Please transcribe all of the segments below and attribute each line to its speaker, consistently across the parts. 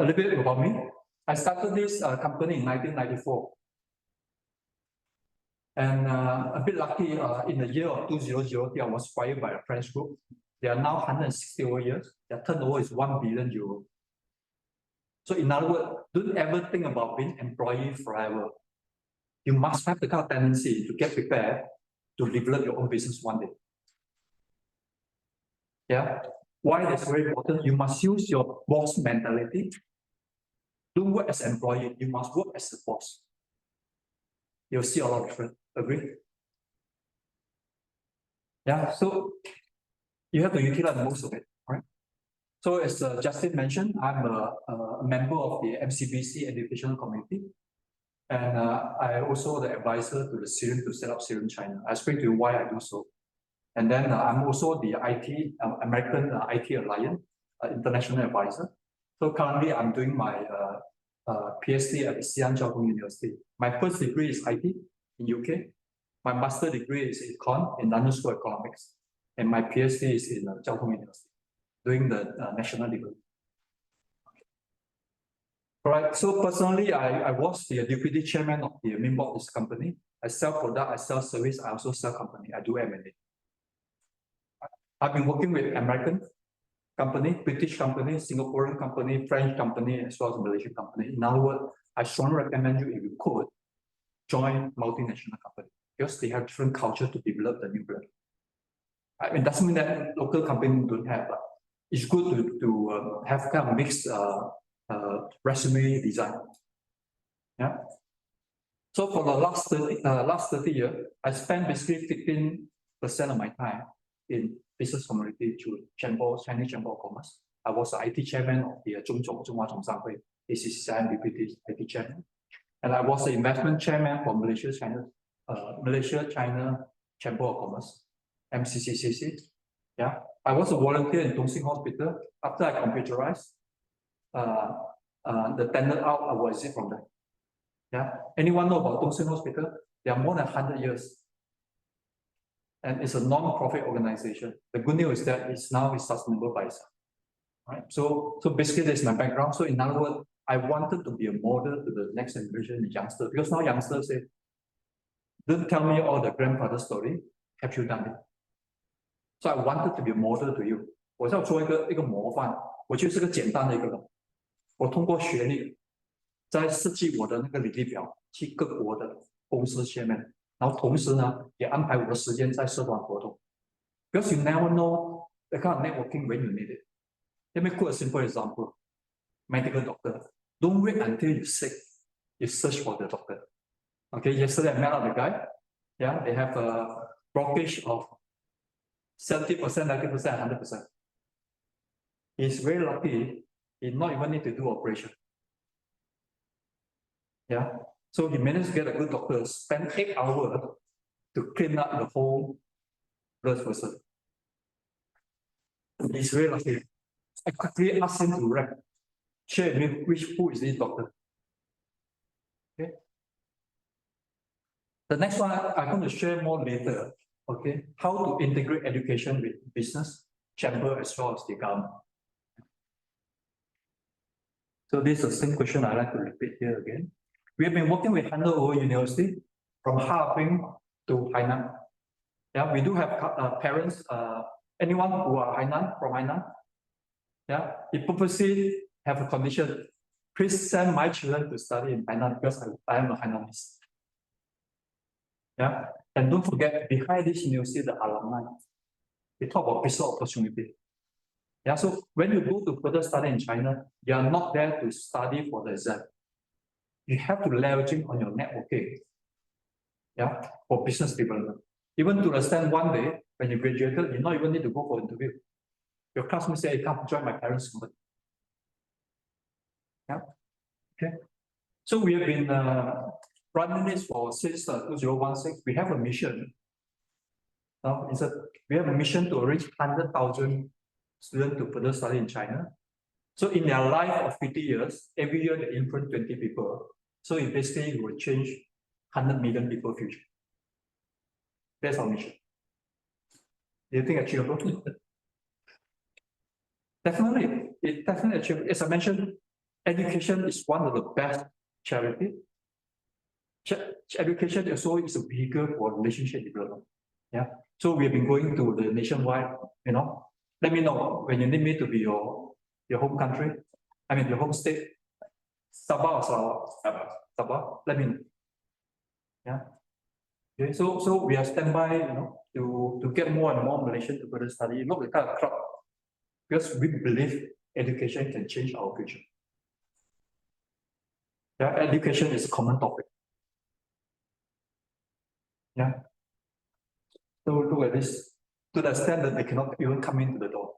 Speaker 1: A little bit about me. I started this company in 1994. And a bit lucky, in the year of 2003, I was acquired by a French group. They are now 160 over years. Their turnover is 1 billion euro. So in other words, don't ever think about being employee forever. You must have the kind of tendency to get prepared to develop your own business one day. Yeah. Why that's very important? You must use your boss mentality. Don't work as an employee. You must work as a boss. You'll see a lot of difference. Agree? Yeah. So you have to utilize most of it, right? So as Justin mentioned, I'm a member of the NCB educational community. And I also the advisor to the Syrian to set up Syrian China. I explain to you why I do so. And then I'm also the IT, American IT Alliance international advisor. So currently I'm doing my PhD at the Xi'an Jiao Tong University. My first degree is IT in UK. My master degree is Econ in London School of Economics. And my PhD is in Jiao Tong University, doing the national degree. All right, so personally, I was the deputy chairman of the main board of this company. I sell product, I sell service, I also sell company, I do M&A. I've been working with American company, British company, Singaporean company, French company, as well as Malaysian company. In other words, I strongly recommend you, if you could, join multinational company because they have different culture to develop the new brand. I mean, it doesn't mean that local companies don't have, but it's good to have kind of mixed resume design. Yeah. So for the last 30 years, I spent basically 15% of my time in business community to Chinese Chamber of Commerce. I was the IT chairman of the Zhonghua Zhongshanhui, ACCI Deputy IT chairman. And I was the investment chairman for Malaysia China Chamber of Commerce, MCCCC. Yeah. I was a volunteer in Dongxing Hospital. After I computerized, the tender out, I was it from there. Yeah. Anyone know about Dongxing Hospital? They are more than 100 years. And it's a non-profit organization. The good news is that it's now sustainable by itself. Right? So basically that's my background. So in other words, I wanted to be a model to the next generation youngster, because now youngsters say, don't tell me all the grandfather story, have you done it? So I wanted to be a model to you. 我要做一个模范，我就是个简单的一个人。我通过学历，在设计我的那个履历表，去各国的公司下面，然后同时呢，也安排我的时间在社团活动。Because you never know the kind of networking when you need it. Let me quote a simple example. Medical doctor. Don't wait until you're sick. You search for the doctor. Okay, yesterday I met up the guy. Yeah, they have a blockage of 70%, 90%, 100%. He's very lucky. He not even need to do operation. Yeah, so he managed to get a good doctor, spend 8 hours to clean up the whole blood vessel. He's very lucky. I quickly asked him to share with me who is this doctor. Okay. The next one I'm going to share more later. Okay, how to integrate education with business, chamber, as well as the government. So this is the same question I'd like to repeat here again. We have been working with Handover University from Harbin to Hainan. Yeah, we do have parents, anyone who are from Hainan. Yeah, we purposely have a condition. Please send my children to study in Hainan because I am a Hainanese. Yeah, and don't forget, behind this university, the alumni, they talk about business opportunity. Yeah, so when you go to further study in China, you are not there to study for the exam. You have to leverage on your networking, yeah, for business development. Even to understand one day, when you graduated, you not even need to go for interview. Your classmates say, hey, come join my parents' company. Yeah, okay. So we have been running this since 2016. We have a mission. We have a mission to reach 100,000 students to further study in China. So in their life of 50 years, every year they influence 20 people. So it basically will change 100 million people future. That's our mission. Do you think achievable? Definitely, it's definitely achievable. As I mentioned, education is one of the best charity. Education also is a vehicle for relationship development. Yeah. So we have been going to the nationwide, let me know when you need me to be your home country. I mean your home state. Sabah or Sarawak. Sabah, let me know. Yeah. Okay, so we are standby, to get more and more Malaysians to further study, not the kind of crowd. Because we believe education can change our future. Yeah, education is a common topic. Yeah. So look at this, to the extent that they cannot even come into the door.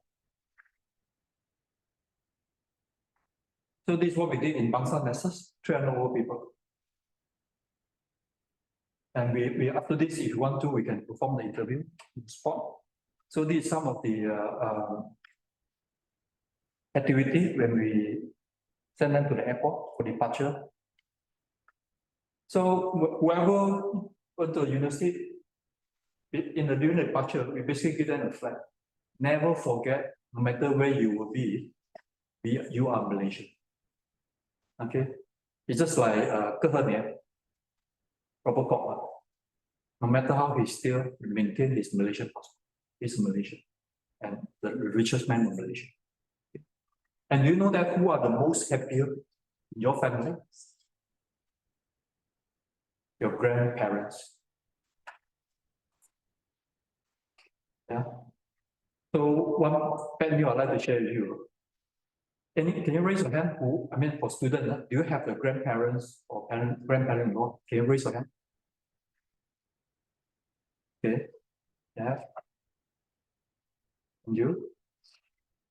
Speaker 1: So this is what we did in Bangsa Nexus, 300 over people. And we after this, if you want to, we can perform the interview in the spot. So these are some of the activity when we send them to the airport for departure. So whoever went to the university, during the departure, we basically give them a flag. Never forget, no matter where you will be, you are Malaysian. Okay, it's just like Robert Koch. No matter how he still maintain his Malaysian passport, he's Malaysian and the richest man in Malaysia. And you know that who are the most happier in your family? Your grandparents. Yeah. So one bad news I'd like to share with you. Can you raise your hand? For students, do you have the grandparents or grandparent-in-law? Can you raise your hand? Okay. Yeah. And you?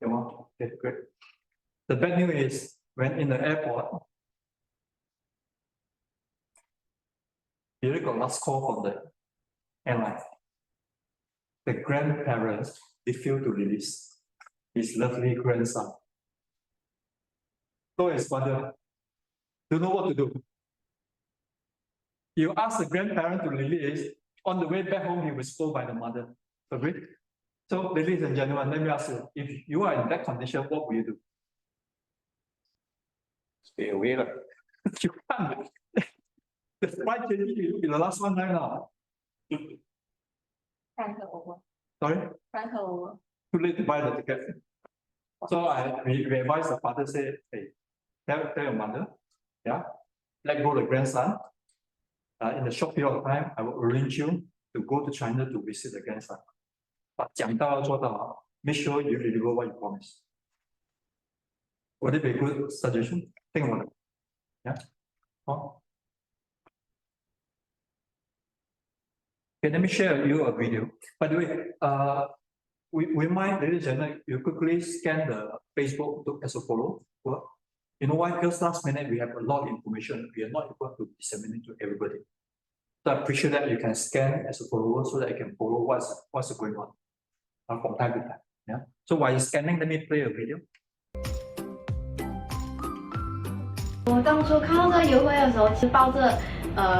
Speaker 1: Okay, great. The bad news is when in the airport, you already got last call from the airline. The grandparents refuse to release his lovely grandson. So his father don't know what to do. You ask the grandparent to release, on the way back home, he was told by the mother. Agree? So, ladies and gentlemen, let me ask you, if you are in that condition, what will you do? Stay away. You can't. The flight changing, you will be the last one right now.
Speaker 2: Transfer over.
Speaker 1: Sorry?
Speaker 2: Transfer over.
Speaker 1: Too late to buy the ticket. So we advise the father, say, hey, tell your mother, yeah, let go the grandson. In a short period of time, I will arrange you to go to China to visit the grandson. But 讲到要做到, make sure you deliver what you promise. Would it be a good suggestion? Think about it. Yeah. Oh. Okay, let me share you a video. By the way, we might, ladies and gentlemen, you quickly scan the Facebook as a follow. You know why? Because last minute we have a lot of information we are not able to disseminate to everybody. So I appreciate that you can scan as a follower so that you can follow what's going on from time to time. Yeah. So while scanning, let me play a video.
Speaker 2: 我当初看到这个优惠的时候，是抱着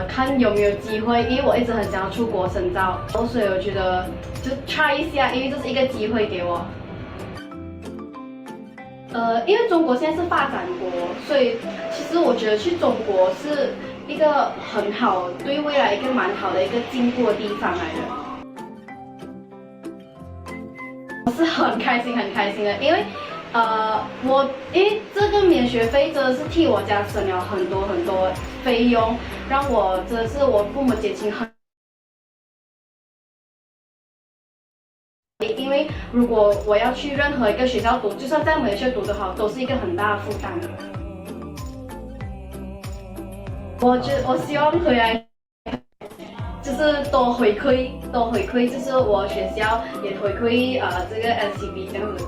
Speaker 2: 看有没有机会，因为我一直很想要出国深造，所以我觉得就 try 一下，因为这是一个机会给我。因为中国现在是发展国，所以其实我觉得去中国是一个很好，对未来一个蛮好的一个进步的地方来的。我是很开心的，因为因为这个免学费真的是替我家省了很多费用，让我真的是我父母减轻很。因为如果我要去任何一个学校读，就算在马来西亚读得好，都是一个很大的负担。我希望回来，就是多回馈，就是我学校也回馈这个 NCB 这样子。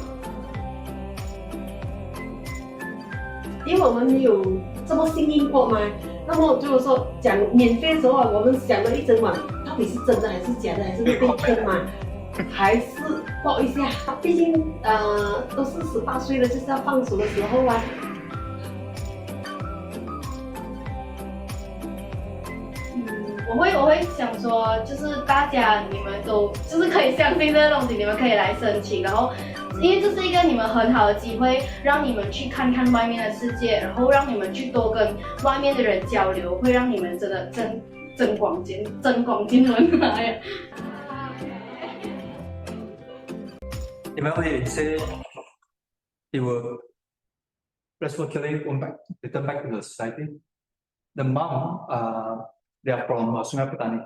Speaker 3: 因为我们没有这么幸运过嘛，那么如果说讲免费的时候啊，我们想了一整晚，到底是真的还是假的，还是会被骗嘛？还是报一下，毕竟都是18岁了，就是要放手的时候啊。
Speaker 2: 我会想说，就是大家你们都就是可以相信这个东西，你们可以来申请，然后因为这是一个你们很好的机会，让你们去看看外面的世界，然后让你们去多跟外面的人交流，会让你们真的增广见闻哎呀。
Speaker 1: 你们会 say it will reciprocally return back to the society. The mom, they are from Sungai Petani.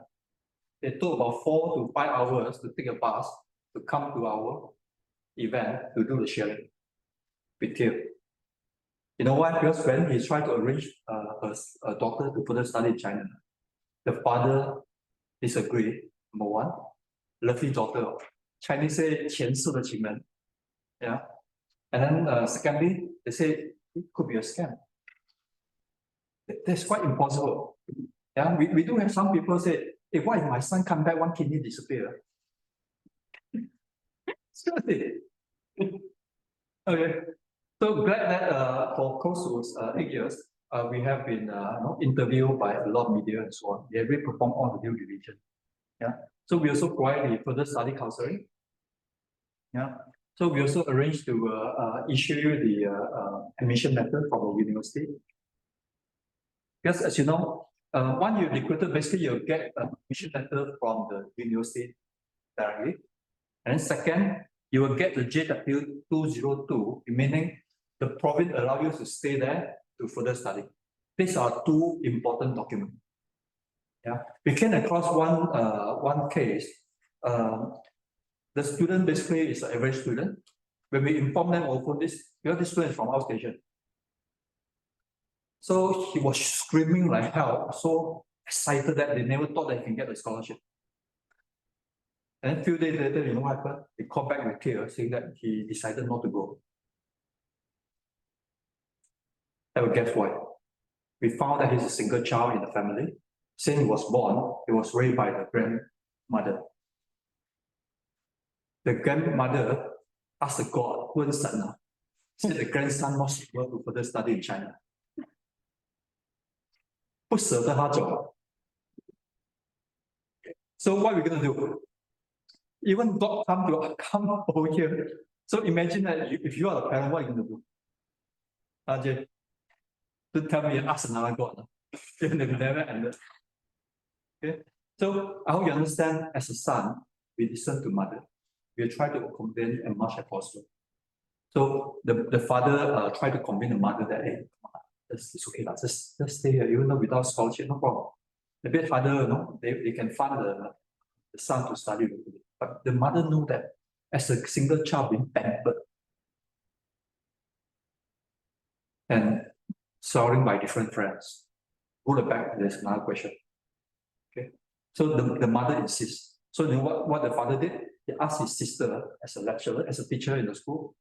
Speaker 1: They took about 4 to 5 hours to take a bus to come to our event to do the sharing with Theo. You know why? Because when he tried to arrange a daughter to further study in China, the father disagreed. Number one, lovely daughter. Chinese say 前世的情人, yeah. And then secondly, they say it could be a scam. That's quite impossible. Yeah, we do have some people say, hey, why if my son come back, one kidney disappear? Seriously. Okay. So glad that for close to 8 years, we have been interviewed by a lot of media and so on. They have really performed all the due diligence. Yeah. So we also provide the further study counseling. Yeah. So we also arranged to issue the admission letter from the university. Because as you know, once you're recruited, basically you'll get an admission letter from the university directly. And then second, you will get the JW 202, meaning the province allows you to stay there to further study. These are 2 important documents. Yeah, we came across one case. The student basically is an average student. When we inform them over this, this student is from our station. So he was screaming like hell, so excited that they never thought that he can get a scholarship. And a few days later, you know what happened? He called back with tears saying that he decided not to go. And guess what? We found that he's a single child in the family. Since he was born, he was raised by the grandmother. The grandmother asked the God, who is the son? Said the grandson not able to further study in China. 不舍得他走。So what are we going to do? Even God come over here. So imagine that if you are the parent, what are you going to do? Ajay, don't tell me you ask another God. It will never end. Okay. So I hope you understand, as a son, we listen to mother. We try to accommodate as much as possible. So the father tried to convince the mother that, hey, it's okay, just stay here, even though without scholarship, no problem. A bit harder, they can fund the son to study locally. But the mother knew that as a single child being pampered and surrounded by different friends. Go back, there's another question. Okay. So the mother insists. So you know what the father did? He asked his sister as a lecturer, as a teacher in the school,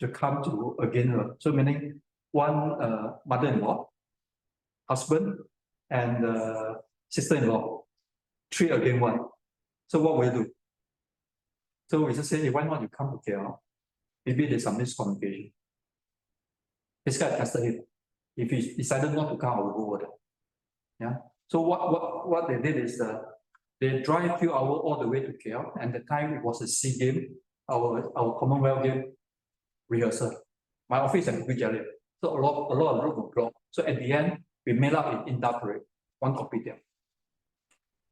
Speaker 1: to come to again her. So meaning one mother-in-law, husband, and sister-in-law, 3 against 1. So what will you do? So we just say, hey, why not you come to KL? Maybe there's some miscommunication. This guy tested him. If he decided not to come, I will go over there. Yeah. So what they did is they drive a few hours all the way to KL, and the time it was a SEA game, our Commonwealth game rehearsal. My office at Bukit Jalil. So a lot of room were blocked. So at the end, we made up in Indah Parade, 1 kopitiam.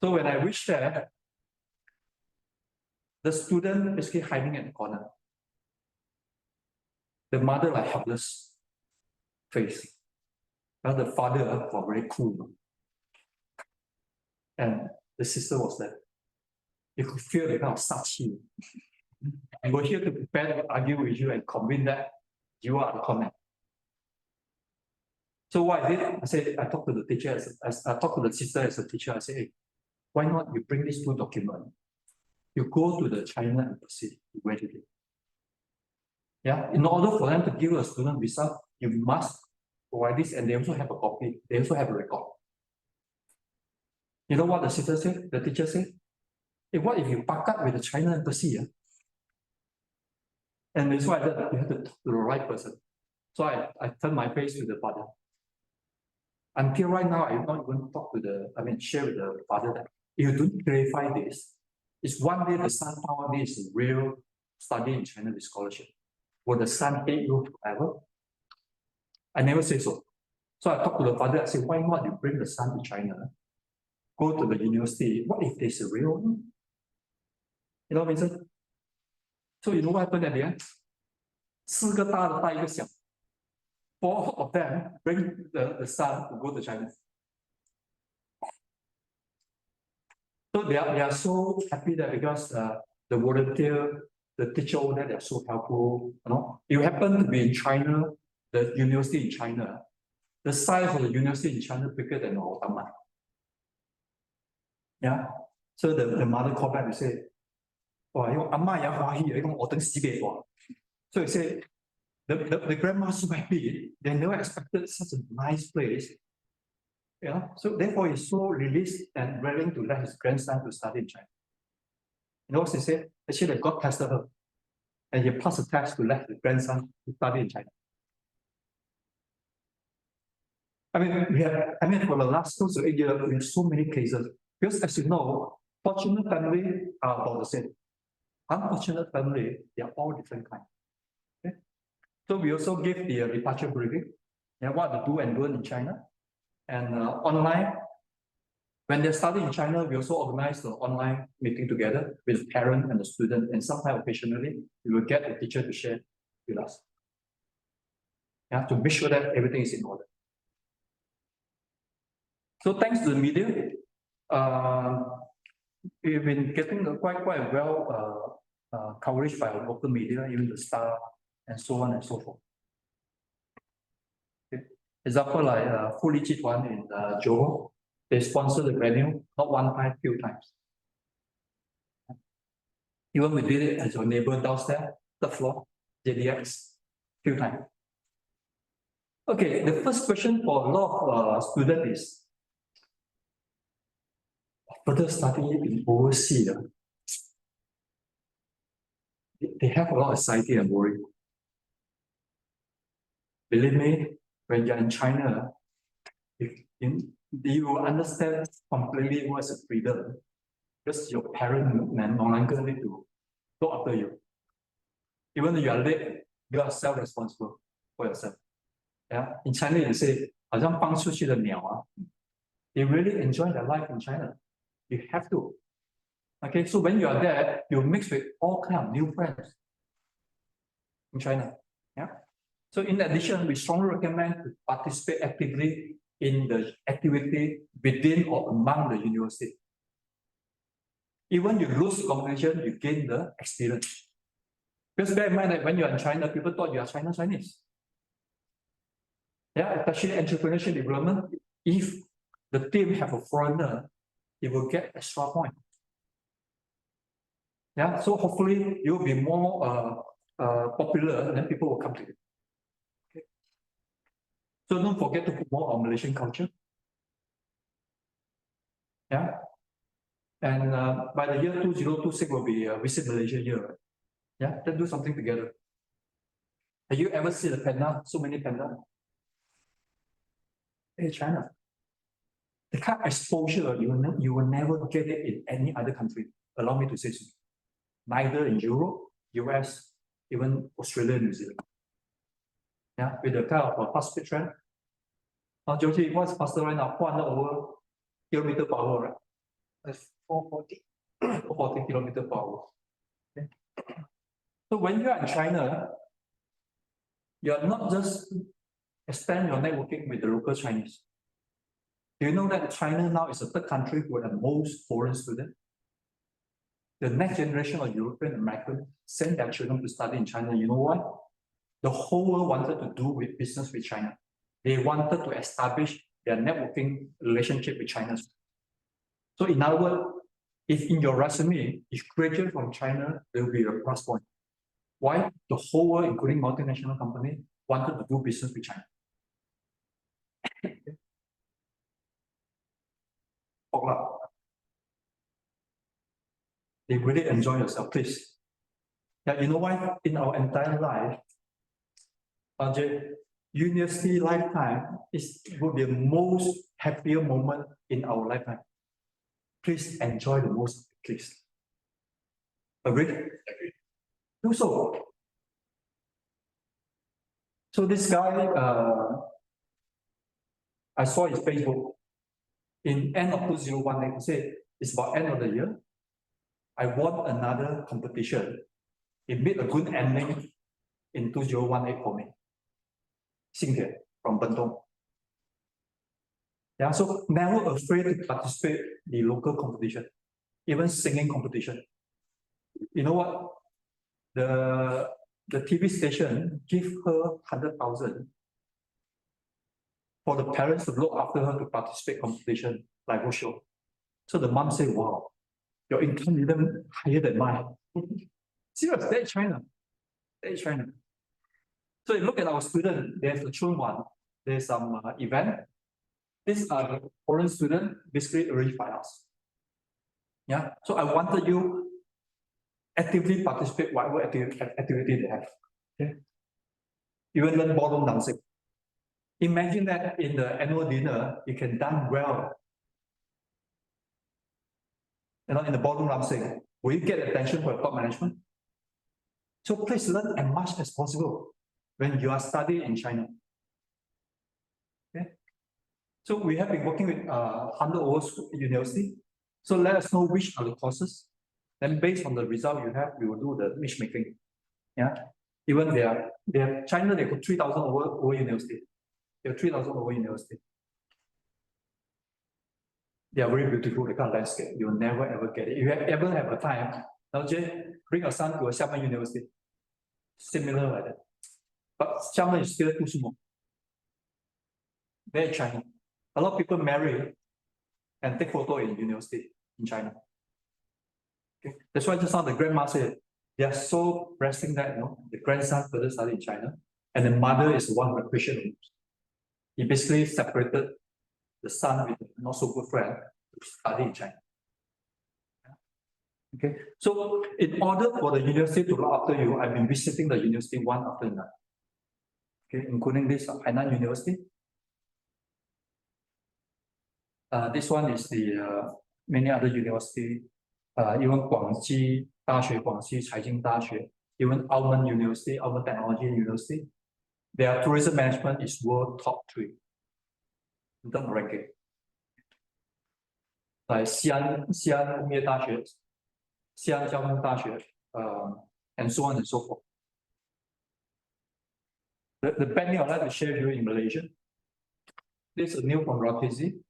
Speaker 1: So when I reached there, the student basically hiding in the corner. The mother like helpless face. Now the father was very cool. And the sister was there. You could feel the kind of sachi. And we're here to prepare to argue with you and convince that you are the comment. So what I did, I talked to the teacher, I talked to the sister as a teacher. I said, hey, why not you bring these 2 documents? You go to the China embassy to graduate. Yeah, in order for them to give a student visa, you must provide this, and they also have a copy. They also have a record. You know what the sister said? The teacher said, hey, what if you pack up with the China embassy? And that's why you have to talk to the right person. So I turned my face to the father. Until right now, I'm not going to share with the father that if you don't clarify this, it's one day the son found out this is real study in China with scholarship. will the son hate you forever? I never say so. So I talked to the father, I said, why not you bring the son to China, go to the university, what if there's a real one? You know what I mean? So you know what happened at the end? 4个大的带一个小 ，4 of them bring the son to go to China. So they are so happy that because the volunteer, the teacher over there, they're so helpful. You know, you happen to be in China, the university in China, the size of the university in China bigger than our Taman. Yeah. So the mother called back and said, "Oh, you amma ya Hua Hi, you know, so he said, the grandma so happy, they never expected such a nice place. Yeah, so therefore he's so released and willing to let his grandson to study in China. You know what he said? Actually, God tested her, and he passed the test to let his grandson to study in China. I mean, for the last 2 to 8 years, we have so many cases. Because as you know, fortunate family are about the same. Unfortunate family, they are all different kinds. Okay? So we also give the departure briefing, what to do and don't in China. And online, when they study in China, we also organize the online meeting together with the parent and the student. And sometimes occasionally, we will get the teacher to share with us. To make sure that everything is in order. So thanks to the media, we've been getting quite well coverage by our local media, even the Star, and so on and so forth. Okay. Example like Fully Chitwan in Johor, they sponsor the venue not one time, few times. Even we did it as your neighbor downstairs, third floor, JDX, few times. Okay, the first question for a lot of students is, further study in overseas, they have a lot of anxiety and worry. Believe me, when you're in China, you will understand completely what's a freedom, because your parents no longer need to look after you. Even though you are late, you are self-responsible for yourself. Yeah, in China you say, 好像放出去的鸟啊, they really enjoy their life in China. You have to. Okay, so when you are there, you mix with all kinds of new friends in China. Yeah. So in addition, we strongly recommend to participate actively in the activity within or among the university. Even you lose the competition, you gain the experience. Because bear in mind that when you are in China, people thought you are Chinese. Yeah, especially entrepreneurship development. If the team have a foreigner, it will get extra point. Yeah, so hopefully you'll be more popular, and then people will come to you. Okay. So don't forget to promote our Malaysian culture. Yeah, and by the year 2026 will be Visit Malaysia year. Yeah, let's do something together. Have you ever seen a panda? So many pandas. Hey, China. The kind of exposure you will never get it in any other country. Allow me to say so. Neither in Europe, US, even Australia, New Zealand. Yeah, with the kind of fast speed trend. Joji, what's faster right now? 400 over kilometer per hour, right? That's 440. 440 kilometer per hour. Okay. So when you are in China, you are not just expand your networking with the local Chinese. Do you know that China now is the third country with the most foreign students? The next generation of European Americans send their children to study in China. You know why? The whole world wanted to do business with China. They wanted to establish their networking relationship with China. So in other words, if in your resume, if graduate from China, there will be a plus point. Why? The whole world, including multinational companies, wanted to do business with China. They really enjoy yourself, please. Yeah, you know why? In our entire life, university lifetime will be the most happier moment in our lifetime. Please enjoy the most, please. Agree? Do so. So this guy, I saw his Facebook in end of 2018, he said, it's about end of the year. I won another competition. It made a good ending in 2018 for me. Xingtian from Bentong. Yeah, so never afraid to participate in the local competition, even singing competition. You know what? The TV station give her 100,000 for the parents to look after her to participate competition like her show. So the mom said, wow, your income even higher than mine. Serious, that's China. That's China. So you look at our student, there's a Chun one, there's some event. These are the foreign students basically arranged by us. Yeah, so I wanted you actively participate whatever activity they have. Okay. Even learn ballroom dancing. Imagine that in the annual dinner, you can dance well. You know, in the ballroom dancing, will you get attention from top management? So please learn as much as possible when you are studying in China. Okay. So we have been working with 100 over university. So let us know which are the courses. Then based on the result you have, we will do the matchmaking. Yeah. Even they have China, they got 3,000 over university. They have 3,000 over university. They are very beautiful, the kind of landscape. You'll never ever get it. If you ever have a time, now Jay, bring your son to a Xiamen University. Similar like that. But Xiamen is still too small. Very China. A lot of people marry and take photo in university in China. Okay. That's why just now the grandma said they are so pressing that the grandson further study in China, and the mother is the one who appreciated him. He basically separated the son with a not so good friend to study in China. Okay, so in order for the university to look after you, I've been visiting the university one after another. Okay, including this Hainan University. This one is the many other university, even Guangxi Daxue, Guangxi Caijing Daxue, even Almond University, Almond Technology University. Their tourism management is world top 3 in terms of ranking. Like Xi'an工业大学, Xi'an 交通大学, and so on and so forth. The bad news I'd like to share with you in Malaysia. This is new from Rakizi.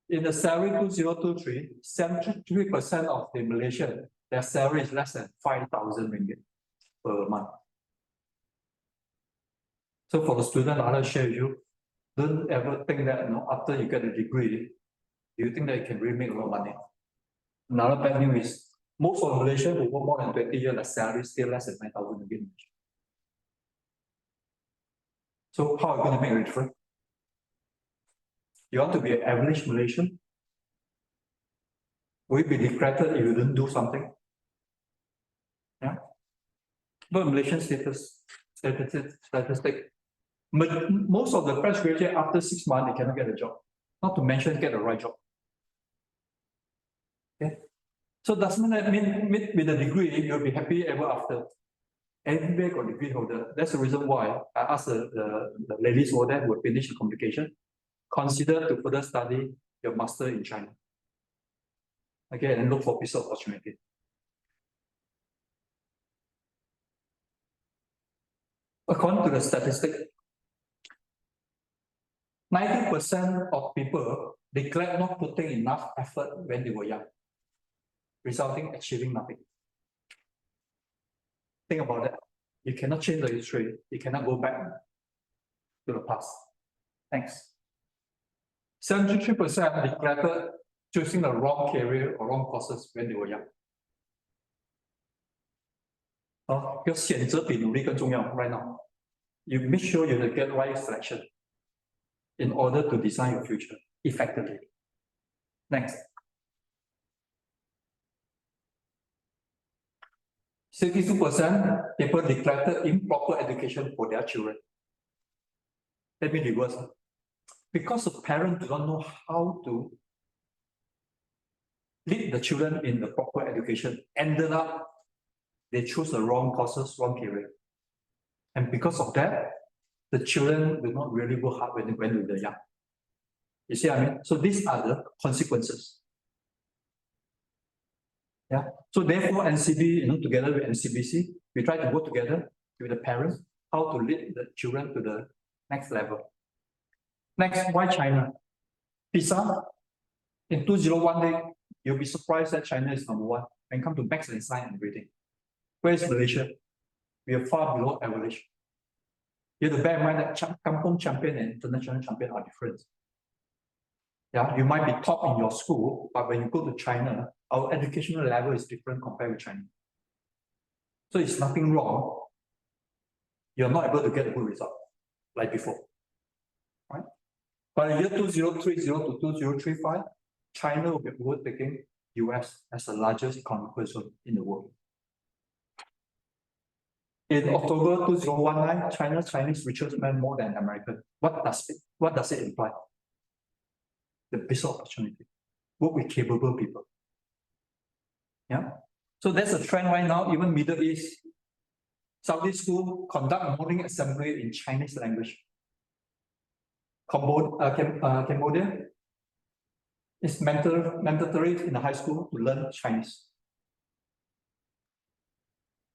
Speaker 1: In the salary 2023, 73% of the Malaysian, their salary is less than 5,000 ringgit per month. So for the student, I'd like to share with you, don't ever think that after you get a degree, you think that you can really make a lot of money. Another bad news is most of Malaysians who work more than 20 years, their salary is still less than 9,000 ringgit. So how are you going to make a difference? You want to be an average Malaysian? Will you be declared if you don't do something? Yeah. But Malaysian statistic, most of the fresh graduate after 6 months they cannot get a job. Not to mention get the right job. Okay. So doesn't that mean with a degree you'll be happy ever after? Everybody got degree holder. That's the reason why I asked the ladies over there who finished the communication, consider to further study your master in China. Okay, and look for business opportunity. According to the statistic, 90% of people declare not putting enough effort when they were young, resulting in achieving nothing. Think about that. You cannot change the history. You cannot go back to the past. Thanks. 73% declared choosing the wrong career or wrong courses when they were young. 要选择比努力更重要 right now. You make sure you get right selection in order to design your future effectively. Next. 62% people declared improper education for their children. Let me reverse. Because the parents do not know how to lead the children in the proper education, ended up they choose the wrong courses, wrong career. And because of that, the children will not really work hard when they're young. You see what I mean? So these are the consequences. Yeah. So therefore, NCB, together with NCBC, we try to work together with the parents, how to lead the children to the next level. Next, why China? PISA, in 2018, you'll be surprised that China is number one when it comes to maths and science and reading. Where is Malaysia? We are far below average. You have to bear in mind that Kampong champion and international champion are different. Yeah, you might be top in your school, but when you go to China, our educational level is different compared with China. So it's nothing wrong. You're not able to get a good result like before. Right? By the year 2030 to 2035, China will be overtaking US as the largest economic zone in the world. In October 2019, Chinese riches man more than American. What does it imply? The business opportunity. Work with capable people. Yeah. So there's a trend right now, even Middle East, Saudi school conduct morning assembly in Chinese language. Cambodia is mandatory in the high school to learn Chinese.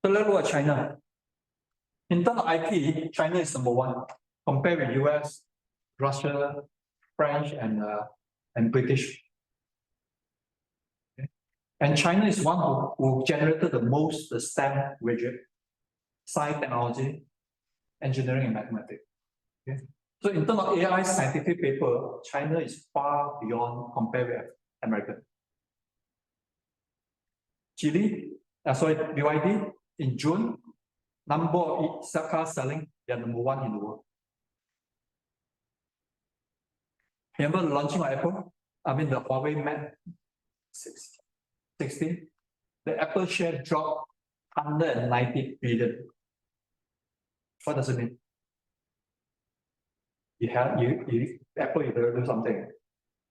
Speaker 1: So let's look at China. In terms of IP, China is number one, compared with US, Russia, French, and British. Okay. And China is one who generated the most STEM graduate, science, technology, engineering, and mathematics. Okay. So in terms of AI scientific paper, China is far beyond compared with America. Chile, BYD, in June, number of cars selling, they are number one in the world. Remember the launching of Apple? I mean the Huawei Mate 16. The Apple share dropped 190 billion. What does it mean? Apple, you better do something.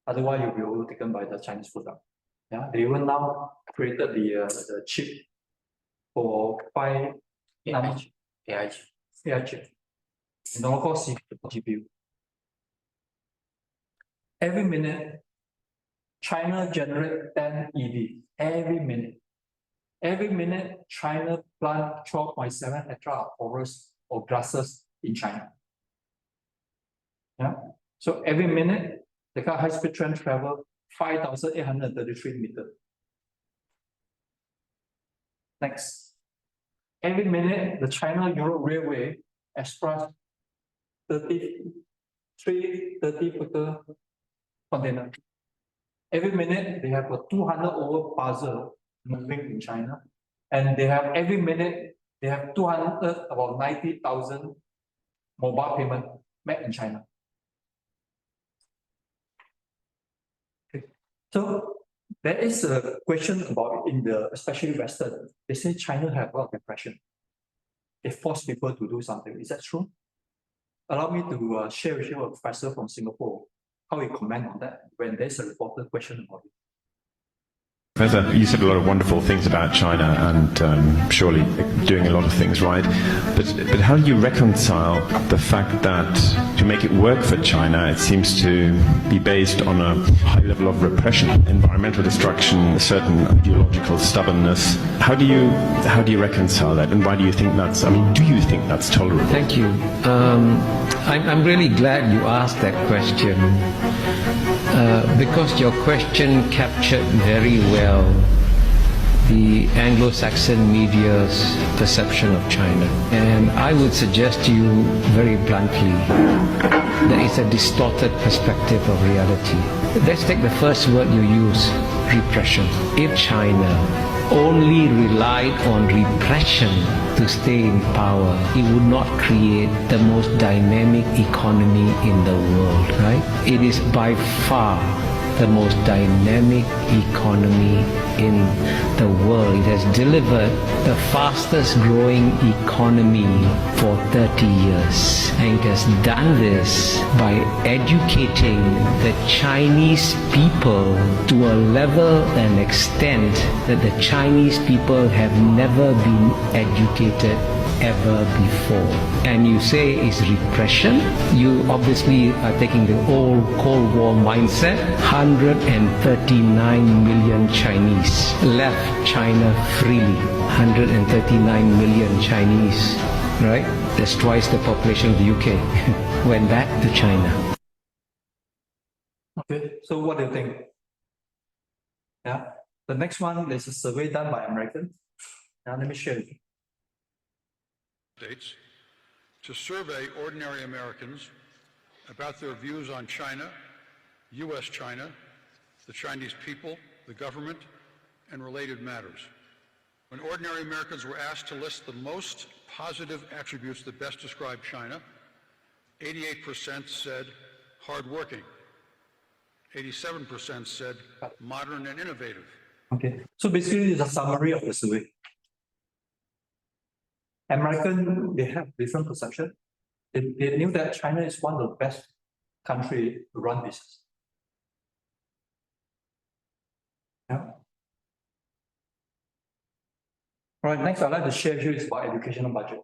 Speaker 1: Otherwise, you'll be overtaken by the Chinese product. Yeah, they even now created the chip for 5 nanometer AI chip. And of course, GPU. Every minute, China generates 10 EV. Every minute. Every minute, China plant 12.7 hectares of forests or grasses in China. Yeah. So every minute, the car high-speed train travel 5,833 meters. Next. Every minute, the China-Europe Railway express 30-footer container. Every minute, they have a 200 over parcel moving in China. And they have, every minute, they have about 90,000 mobile payment made in China. Okay. So there is a question about especially Western, they say China have a lot of repression. They force people to do something. Is that true? Allow me to share with you a professor from Singapore, how he comment on that when there's a reported question about it.
Speaker 4: Professor, you said a lot of wonderful things about China and surely doing a lot of things right. But how do you reconcile the fact that to make it work for China, it seems to be based on a high level of repression, environmental destruction, a certain ideological stubbornness? How do you reconcile that, and why do you think that's? I mean, do you think that's tolerable?
Speaker 5: Thank you. I'm really glad you asked that question. Because your question captured very well the Anglo-Saxon media's perception of China. And I would suggest to you very bluntly that it's a distorted perspective of reality. Let's take the first word you use, repression. If China only relied on repression to stay in power, it would not create the most dynamic economy in the world, right? It is by far the most dynamic economy in the world. It has delivered the fastest growing economy for 30 years. And it has done this by educating the Chinese people to a level and extent that the Chinese people have never been educated ever before. And you say it's repression? You obviously are taking the old Cold War mindset. 139 million Chinese left China freely. 139 million Chinese, right? That's twice the population of the UK. Went back to China.
Speaker 1: Okay, so what do you think? Yeah, the next one is a survey done by Americans. Now let me share with you.
Speaker 6: States to survey ordinary Americans about their views on China, U.S. China, the Chinese people, the government, and related matters. When ordinary Americans were asked to list the most positive attributes that best describe China, 88% said hardworking, 87% said modern and innovative.
Speaker 1: Okay, so basically it's a summary of the survey. American, they have different perception. They knew that China is one of the best country to run business. Yeah. All right, next I'd like to share with you is about educational budget.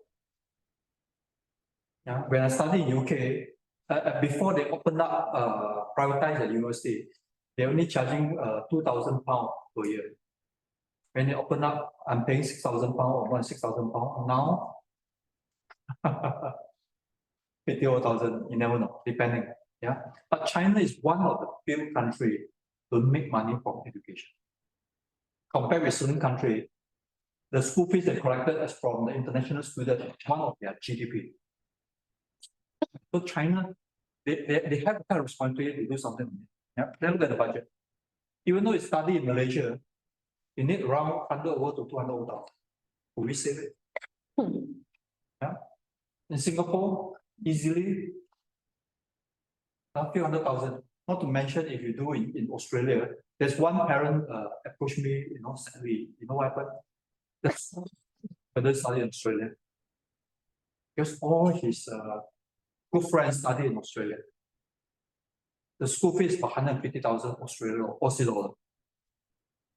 Speaker 1: Yeah, when I studied in UK, before they opened up, privatized the university, they're only charging £2,000 per year. When they open up, I'm paying £6,000 or more than £6,000. Now, 50,000, you never know, depending. Yeah, but China is one of the few countries to make money from education. Compared with certain countries, the school fees they collected as from the international student is one of their GDP. So China, they have kind of responsibility to do something. Yeah, then look at the budget. Even though it's studied in Malaysia, you need around 100 over to 200 over thousand. Will we save it? Yeah. In Singapore, easily a few 100,000. Not to mention if you do in Australia, there's one parent approached me, sadly, you know what happened? That's whether study in Australia. Because all his good friends study in Australia. The school fees is 150,000 Australian or Aussie dollar,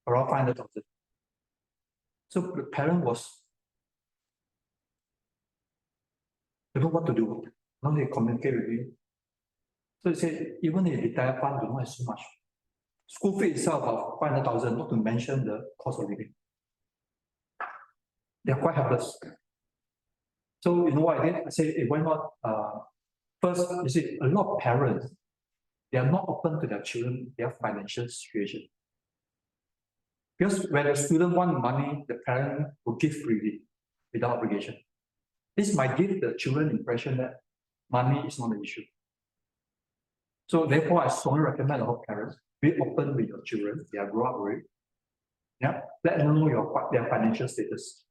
Speaker 1: around 500,000. So the parent was, don't know what to do. Now they communicate with me. So he said, even the entire fund do not have so much. School fee itself about 500,000, not to mention the cost of living. They are quite helpless. So you know what I did? I said, why not? First, you see, a lot of parents, they are not open to their children, their financial situation. Because when a student wants money, the parent will give freely, without obligation. This might give the children impression that money is not an issue. So therefore, I strongly recommend all parents, be open with your children, they are grow up already. Yeah, let them know their financial status.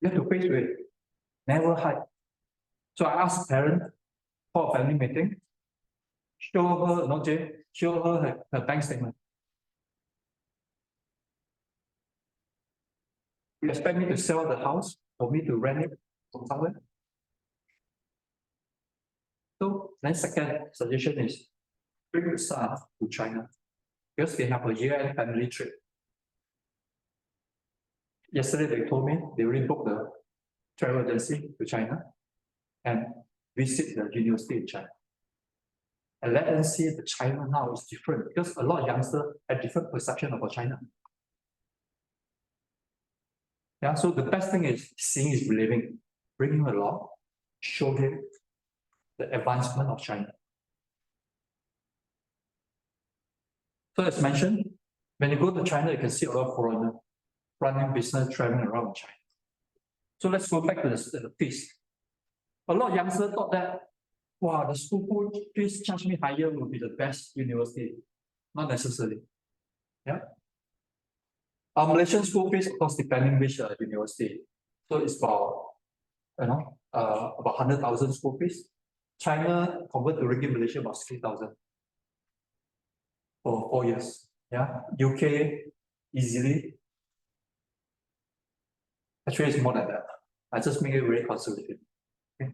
Speaker 1: You have to face with it, never hide. So I asked parents for a family meeting, show her, show her her bank statement. You expect me to sell the house for me to rent it from somewhere? So then second suggestion is bring the son to China because they have a year-end family trip. Yesterday they told me they already booked the travel agency to China and visit the university in China. And let them see that China now is different because a lot of youngsters have different perception about China. Yeah, so the best thing is seeing is believing. Bring him along, show him the advancement of China. So as mentioned, when you go to China, you can see a lot of foreigners running business, traveling around China. So let's go back to the fees. A lot of youngsters thought that, wow, the school fees charge me higher will be the best university. Not necessarily. Yeah. Our Malaysian school fees, of course, depending which university. So it's about, about 100,000 school fees. China convert to ringgit Malaysia about 60,000 for 4 years. Yeah, UK easily. Actually, it's more than that. I just make it very conservative. Okay.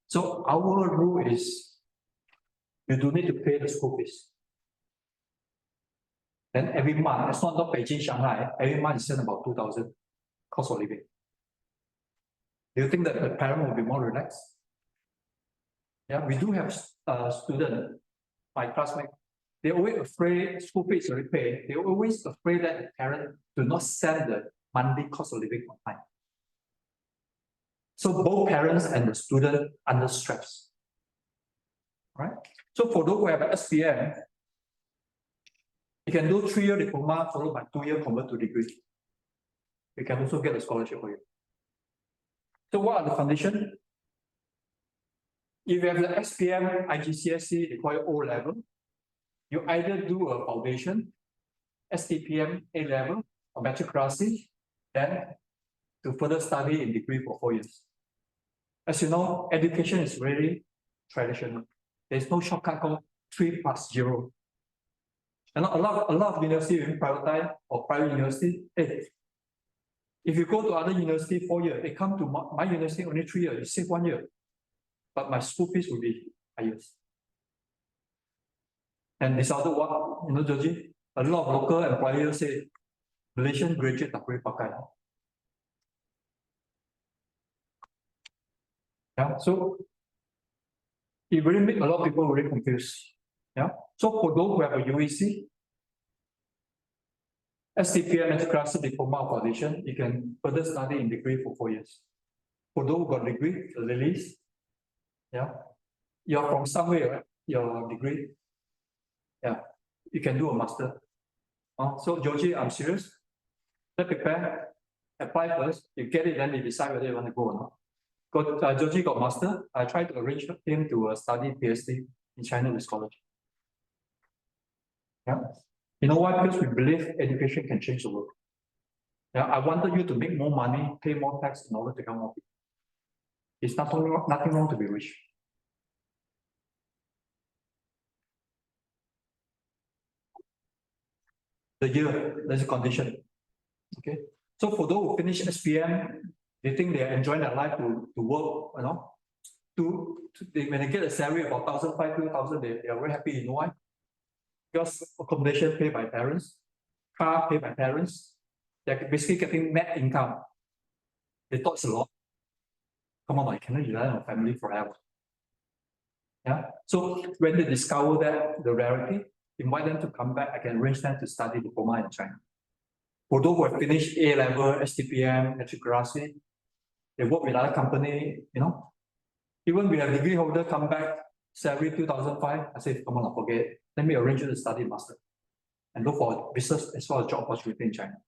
Speaker 1: So our rule is you do need to pay the school fees. Then every month, it's not Beijing, Shanghai, every month you send about 2,000 cost of living. Do you think that the parent will be more relaxed? Yeah, we do have student, my classmate, they're always afraid school fees already paid. They're always afraid that the parent do not send the monthly cost of living on time. So both parents and the student under stress. Right? So for those who have an SPM, you can do 3-year diploma followed by 2-year convert to degree. We can also get a scholarship for you. So what are the conditions? If you have the SPM, IGCSE require O level, you either do a foundation, STPM A level, or bachelor's, then to further study in degree for 4 years. As you know, education is very traditional. There's no shortcut called 3+0. And a lot of universities will privatize or private university. Hey, if you go to other university 4 years, they come to my university only 3 years, you save 1 year. But my school fees will be higher. And this other what, you know, Georgie, a lot of local employers say Malaysian graduate tak boleh pakai. Yeah, so it really make a lot of people very confused. Yeah, so for those who have a UEC, STPM class diploma or foundation, you can further study in degree for 4 years. For those who got degree, the release, yeah, you're from somewhere, right? Your degree, yeah, you can do a master. So Georgie, I'm serious. Let's prepare, apply first. You get it, then you decide whether you want to go or not. Georgie got master. I tried to arrange him to study PhD in China with scholarship. Yeah, you know why? Because we believe education can change the world. Yeah, I wanted you to make more money, pay more tax in order to become more people. It's nothing wrong to be rich. The year, there's a condition. Okay. So for those who finish SPM, they think they are enjoying their life to work, you know. When they get a salary about 1,500, 2,000, they are very happy. You know why? Because accommodation paid by parents, car paid by parents, they're basically getting net income. They thought it's a lot. Come on, I cannot rely on family forever. Yeah. So when they discover that the rarity, invite them to come back. I can arrange them to study diploma in China. For those who have finished A level, STPM, meritocracy, they work with other company, you know. Even we have degree holder come back, salary 2,500. I say, come on, forget it. Let me arrange you to study master and look for business as well as job opportunity in China.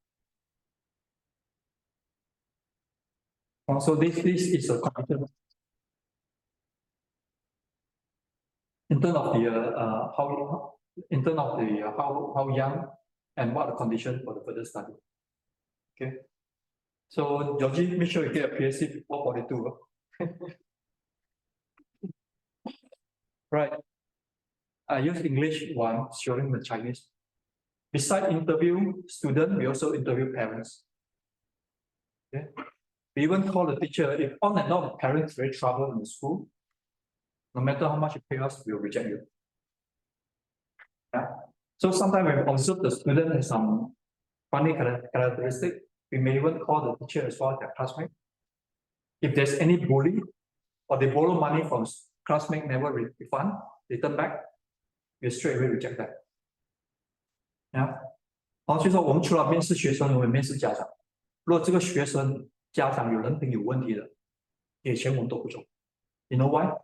Speaker 1: So this is a condition. In terms of the how young and what the condition for the further study. Okay. So Georgie, make sure you get a PhD before 42. Right. I use English while showing the Chinese. Besides interview students, we also interview parents. Okay. We even call the teacher, if on and off the parents very trouble in the school, no matter how much you pay us, we'll reject you. Yeah. So sometimes when we observe the student has some funny characteristic, we may even call the teacher as well as their classmate. If there's any bully or they borrow money from classmate never refund, they turn back, we straight away reject that. Yeah. 好，所以说我们除了面试学生，我们面试家长。如果这个学生家长有人品有问题的，给钱我们都不收。You know why?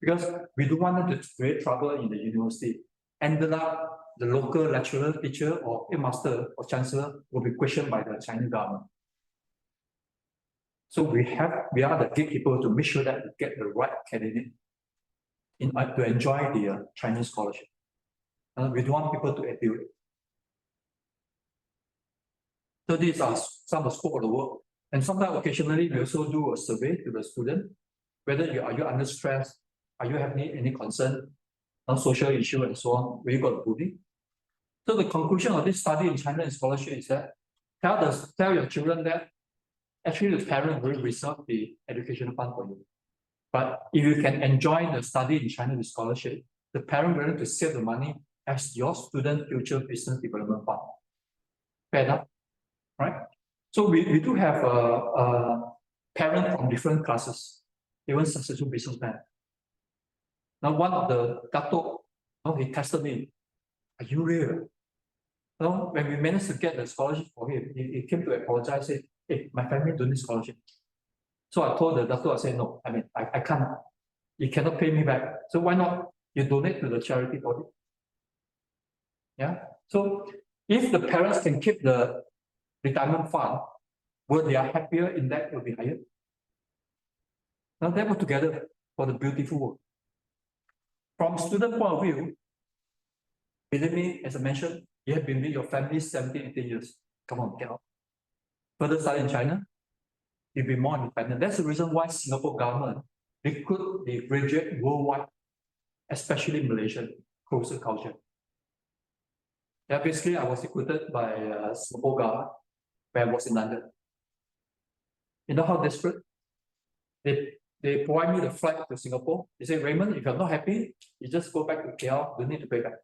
Speaker 1: Because we don't want them to create trouble in the university. Ended up, the local lecturer, teacher, or master or chancellor will be questioned by the Chinese government. So we are the gatekeeper to make sure that we get the right candidate to enjoy the Chinese scholarship. We don't want people to abuse it. So these are some of the scope of the work. And sometimes occasionally we also do a survey to the student, whether are you under stress, are you having any concern on social issue and so on, where you got bullied. So the conclusion of this study in China and scholarship is that tell your children that actually the parent will reserve the education fund for you. But if you can enjoy the study in China with scholarship, the parent will to save the money as your student future business development fund. Fair enough, right? So we do have parents from different classes, even successful businessmen. Now, one of the Dato, he tested me, are you real? Now, when we managed to get the scholarship for him, he came to apologize, say, hey, my family don't need scholarship. So I told the doctor, I said, no, I can't. You cannot pay me back. So why not you donate to the charity body? Yeah. So if the parents can keep the retirement fund, will they are happier in that will be higher? Now they work together for the beautiful work. From student point of view, believe me, as I mentioned, you have been with your family 17, 18 years. Come on, get out. Further study in China, you'll be more independent. That's the reason why Singapore government recruit the graduate worldwide, especially Malaysian closer culture. Yeah, basically I was recruited by Singapore government when I was in London. You know how desperate? They provide me the flight to Singapore. They say, Raymond, if you're not happy, you just go back to KL, you need to pay back.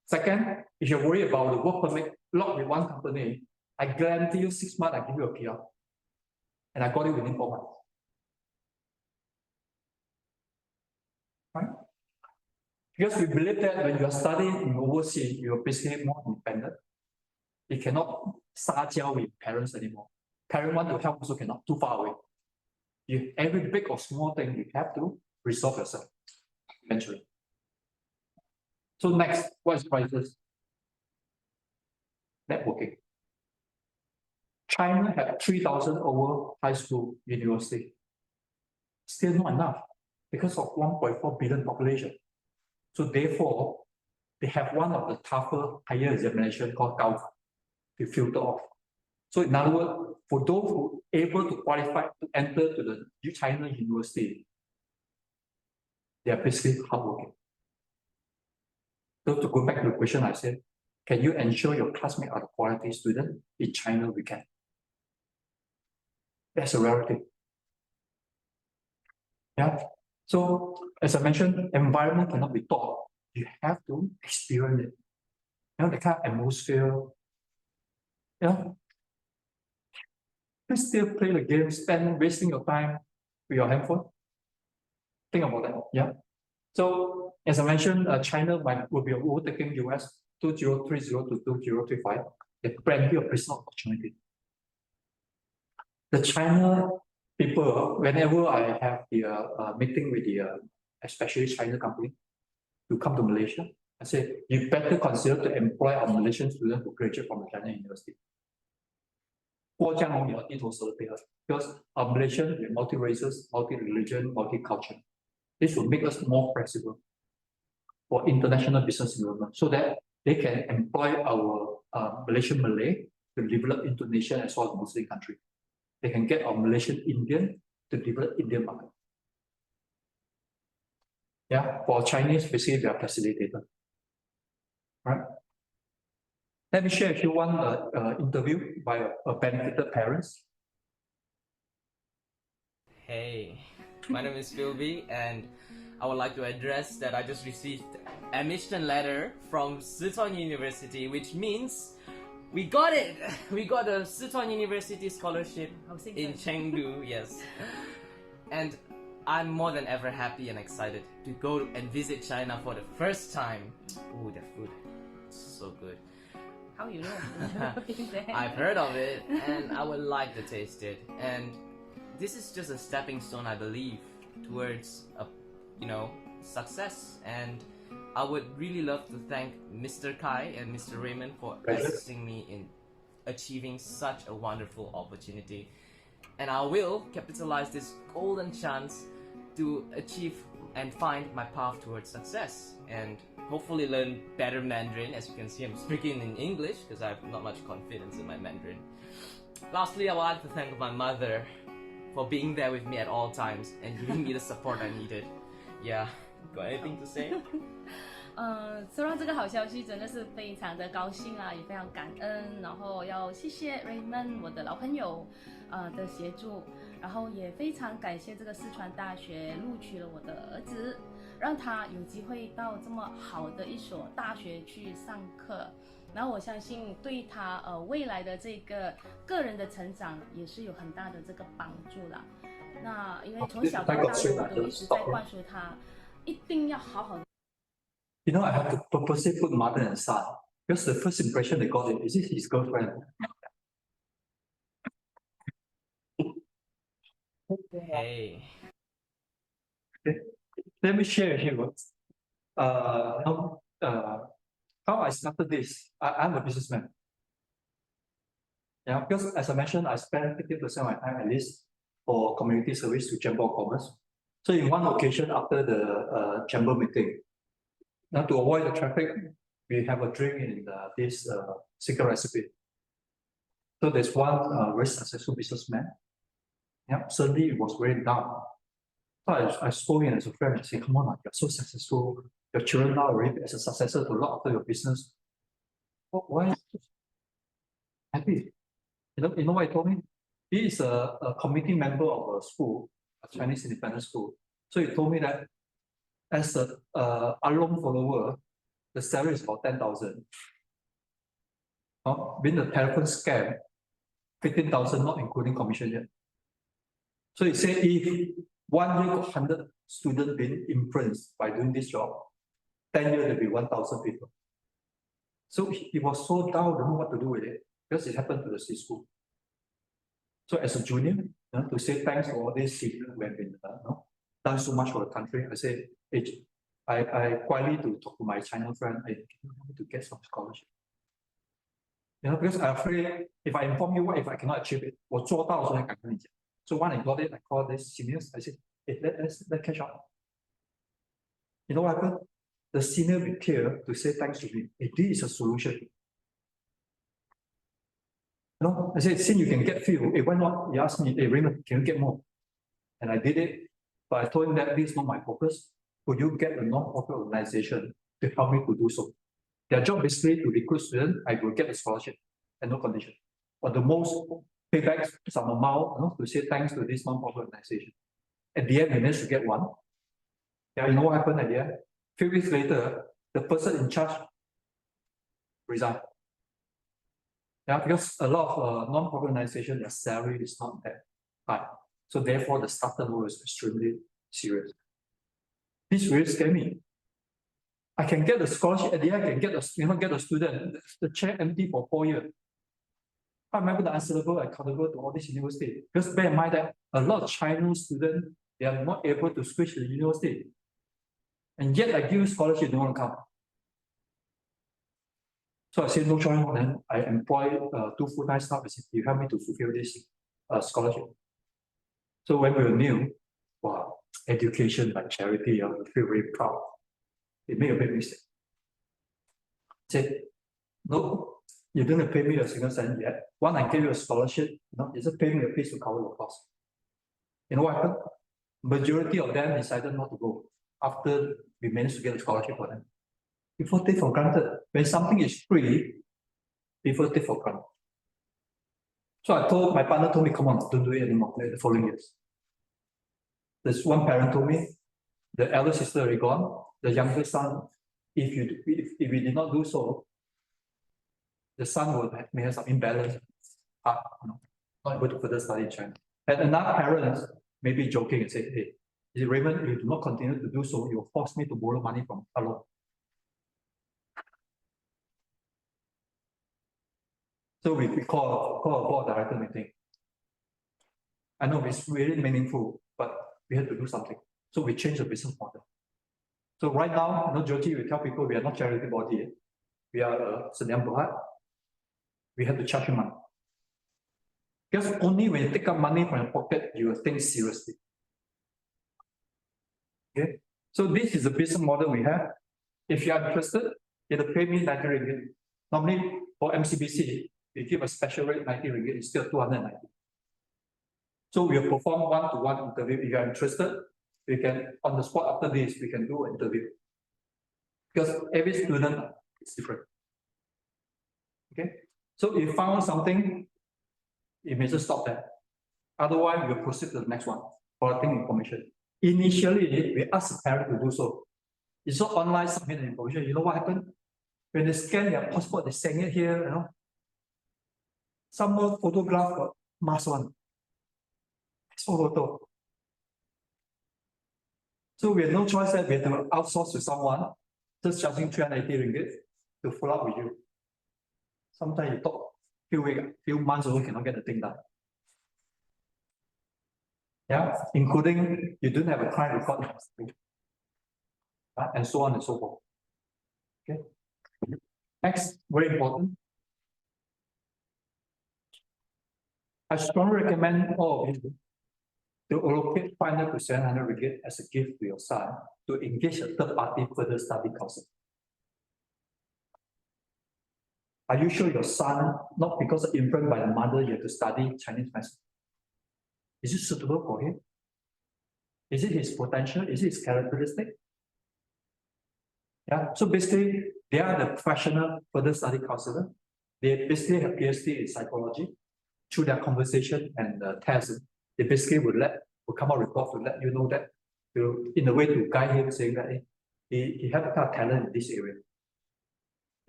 Speaker 1: Second, if you're worried about the work permit locked with one company, I guarantee you 6 months, I give you a PR. And I got it within 4 months. Right? Because we believe that when you are studying in overseas, you are basically more independent. You cannot sajiao with parents anymore. Parents want to help also cannot, too far away. Every big or small thing, you have to resolve yourself eventually. So next, what is crisis? Networking. China had 3,000 over high school university. Still not enough because of 1.4 billion population. So therefore, they have one of the tougher higher examination called Gaokao to filter off. So in other words, for those who are able to qualify to enter to the China university, they are basically hardworking. So to go back to the question I said, can you ensure your classmates are the quality student? In China, we can. That's a rarity. Yeah. So as I mentioned, environment cannot be taught. You have to experience it. You know, the kind of atmosphere. Yeah. You still play the game, spend wasting your time with your handphone. Think about that. Yeah. So as I mentioned, China will be overtaking US 2030 to 2035. There's plenty of business opportunity. The China people, whenever I have the meeting with the especially China company to come to Malaysia, I say you better consider to employ our Malaysian students who graduate from the China university. Because our Malaysian is multi-races, multi-religion, multi-culture. This will make us more flexible for international business development so that they can employ our Malaysian Malay to develop Indonesia as well as Muslim country. They can get our Malaysian Indian to develop Indian market. Yeah, for Chinese, basically they are facilitator. Right? Let me share with you one interview by a benefited parents.
Speaker 7: Hey, my name is Philby and I would like to address that I just received admission letter from Sichuan University, which means we got it! We got a Sichuan University scholarship in Chengdu, yes. And I'm more than ever happy and excited to go and visit China for the first time. Ooh, the food, so good.
Speaker 8: How you know?
Speaker 7: I've heard of it and I would like to taste it. And this is just a stepping stone, I believe, towards a, success. And I would really love to thank Mr. Kai and Mr. Raymond for assisting me in achieving such a wonderful opportunity. And I will capitalize this golden chance to achieve and find my path towards success and hopefully learn better Mandarin. As you can see, I'm speaking in English because I have not much confidence in my Mandarin. Lastly, I would like to thank my mother for being there with me at all times and giving me the support I needed. Yeah, got anything to say?
Speaker 8: 收到这个好消息真的是非常的高兴啊，也非常感恩。然后要谢谢 Raymond 我的老朋友的协助，然后也非常感谢这个四川大学录取了我的儿子。让他有机会到这么好的一所大学去上课。然后我相信对他未来的这个个人的成长也是有很大的这个帮助啦。那因为从小到大我都一直在灌输他，一定要好好的。
Speaker 1: You know, I have to purposely put mother and son because the first impression they got is this his girlfriend?
Speaker 7: Hey.
Speaker 1: Let me share with you. How I started this. I'm a businessman. Yeah, because as I mentioned, I spend 50% of my time at least for community service to Chamber of Commerce. So in one occasion after the chamber meeting, now to avoid the traffic, we have a drink in this secret recipe. So there's one very successful businessman. Yeah, suddenly it was very down. So I spoke in as a friend and said, come on, you're so successful. Your children now already as a successor to look after your business. Why? Happy. You know what he told me? He is a committee member of a school, a Chinese independent school. So he told me that as a alum follower, the salary is about 10,000. Being the telephone scam, 15,000 not including commission yet. So he said if 1 year got 100 students being influenced by doing this job, 10 years there'll be 1,000 people. So he was so down, don't know what to do with it, because it happened to the C school. So as a junior, to say thanks to all these seniors who have been done so much for the country, I said, hey, I quietly to talk to my China friend, hey, can you help me to get some scholarship? Because I'm afraid if I inform you, what if I cannot achieve it? So when I got it, I called these seniors, I said, hey, let's catch up. You know what happened? The senior be clear to say thanks to me. Hey, this is a solution. I said, since you can get few, hey, why not? He asked me, hey, Raymond, can you get more? And I did it, but I told him that this is not my focus. Could you get a non-profit organization to help me to do so? Their job basically to recruit students, I will get a scholarship and no condition. Or the most payback some amount to say thanks to this non-profit organization. At the end, we managed to get one. Yeah, you know what happened at the end? A few weeks later, the person in charge resigned. Yeah, because a lot of non-profit organizations, their salary is not that high. So therefore, the startup role is extremely serious. This really scared me. I can get the scholarship at the end, I can get the student, the chair empty for 4 years. I remember the answerable, accountable to all this university. Because bear in mind that a lot of Chinese students, they are not able to switch to the university. And yet I give you scholarship, they want to come. So I said, no choice, then I employ 2 full-time staff. I said, you help me to fulfill this scholarship. So when we were new, wow, education like charity, I feel very proud. It made a big mistake. I said, no, you didn't pay me a single cent yet. One, I gave you a scholarship, you just pay me a piece to cover your cost. You know what happened? Majority of them decided not to go after we managed to get a scholarship for them. People take for granted. When something is free, people take for granted. So my partner told me, come on, don't do it anymore the following years. There's one parent told me, the elder sister already gone, the younger son, if we did not do so, the son may have some imbalance, not able to further study in China. And another parent may be joking and say, hey, Raymond, if you do not continue to do so, you'll force me to borrow money from alone. So we call a board director meeting. I know it's really meaningful, but we have to do something. So we change the business model. So right now, Jyoti, we tell people we are not charity body. We are a Senyam Berhad. We have to charge you money. Because only when you take out money from your pocket, you will think seriously. Okay? So this is the business model we have. If you are interested, you have to pay me 90 ringgit. Normally for MCBC, we give a special rate 90 ringgit instead of 290. So we will perform one-to-one interview. If you are interested, we can, on the spot after this, we can do an interview. Because every student is different. Okay? So if you found something, you may just stop there. Otherwise, we'll proceed to the next one, collecting information. Initially, we ask the parent to do so. It's not online submit the information. You know what happened? When they scan their passport, they send it here, you know. Some more photograph got mask one. It's all photo. So we have no choice that we have to outsource to someone, just charging 380 ringgit to follow up with you. Sometimes you talk few weeks, few months also cannot get the thing done. Yeah, including you don't have a crime record, and so on and so forth. Okay. Next, very important. I strongly recommend all of you to allocate 500 to 700 ringgit as a gift to your son to engage a third party further study courses. Are you sure your son, not because of influenced by the mother, you have to study Chinese medicine? Is it suitable for him? Is it his potential? Is it his characteristic? Yeah, so basically, they are the professional further study counselor. They basically have PhD in psychology. Through their conversation and tests, they basically will come out report to let you know that, in a way to guide him, saying that he has a kind of talent in this area.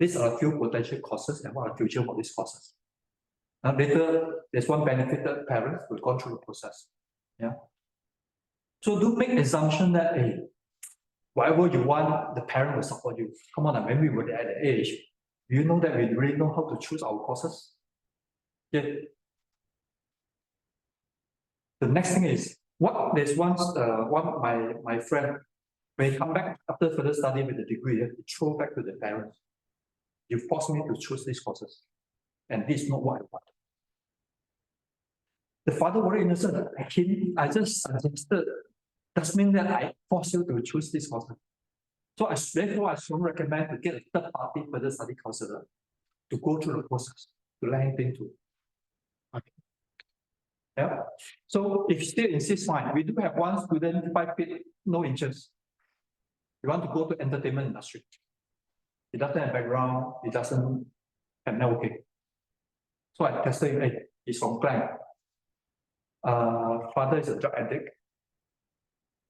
Speaker 1: These are a few potential courses and what are the future for these courses. Now later, there's one benefited parent who has gone through the process. Yeah. So do make assumption that whatever you want, the parent will support you. Come on, when we were at the age, do you know that we really know how to choose our courses? Yeah. The next thing is there's once my friend, when he come back after further study with the degree, he throw back to the parents. You forced me to choose these courses, and this is not what I want. The father very innocent. I just suggested. Doesn't mean that I force you to choose this courses. So therefore, I strongly recommend to get a third party further study counselor to go through the process to let him think through. Okay. Yeah. So if you still insist, fine. We do have one student, 5 feet, no interest. You want to go to entertainment industry. He doesn't have background, he doesn't have networking. So I tested him, he's from Klang. Father is a drug addict,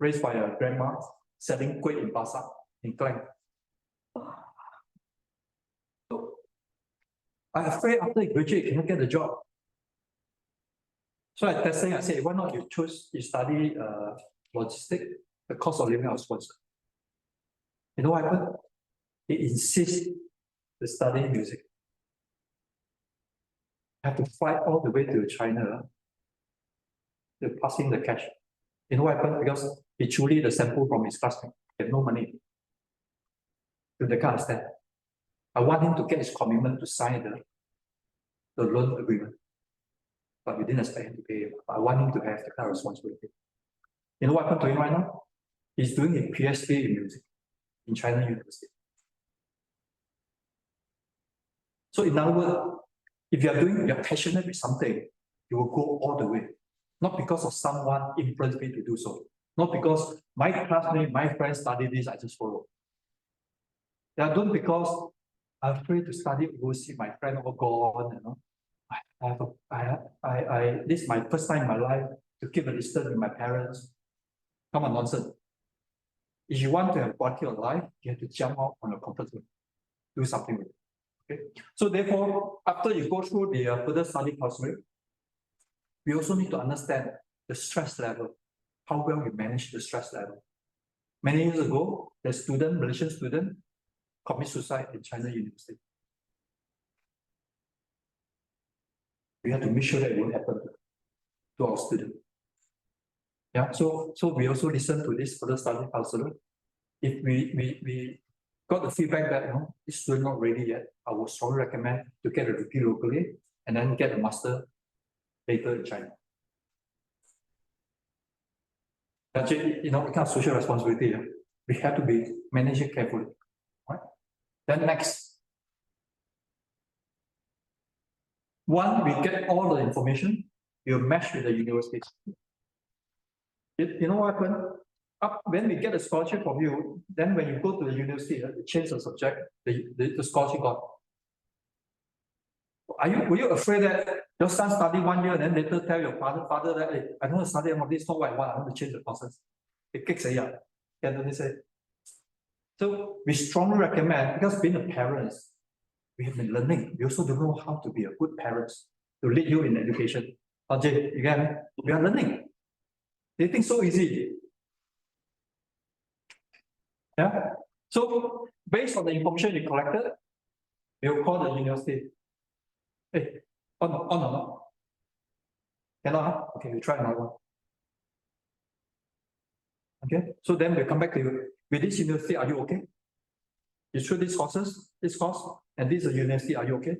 Speaker 1: raised by a grandma, selling kueh in pasar in Klang. So I'm afraid after he graduates, he cannot get a job. So I tested him, I said, why not you study logistics, the cost of living was sponsored. You know what happened? He insists to study music. I have to fly all the way to China to pass him the cash. You know what happened? Because he truly the sample from his classmate. He had no money. To the kind of extent. I want him to get his commitment to sign the loan agreement. But we didn't expect him to pay. But I want him to have the kind of responsibility. You know what happened to him right now? He's doing a PhD in music in China University. So in other words, if you're passionate with something, you will go all the way. Not because of someone influenced me to do so. Not because my classmate, my friends study this, I just follow. They are doing because I'm afraid to study overseas, my friend all gone, you know. This is my first time in my life to keep a distance with my parents. Come on, nonsense. If you want to have quality of life, you have to jump out on your comfort zone. Do something with it. Okay. So therefore, after you go through the further study counseling, we also need to understand the stress level, how well you manage the stress level. Many years ago, the Malaysian student, commit suicide in China University. We have to make sure that it won't happen to our student. Yeah, so we also listen to this further study counselor. If we got the feedback that this student not ready yet, I would strongly recommend to get a degree locally and then get a master later in China. Actually, it kind of social responsibility. We have to be managing carefully. Right? Then next, one, we get all the information, you match with the university. You know what happened? When we get a scholarship from you, then when you go to the university, you change the subject, the scholarship got. Were you afraid that your son study 1 year and then later tell your father that, hey, I don't want to study this, not what I want to change the courses? It kicks a year. Can they say? So we strongly recommend, because being a parent, we have been learning. We also don't know how to be a good parent to lead you in education. Jay, again, we are learning. They think so easy. Yeah. So based on the information you collected, we'll call the university. Hey, on or not? Cannot, huh? Okay, we try another one. Okay, so then we'll come back to you. With this university, are you okay? You choose these courses, this course, and this is a university, are you okay?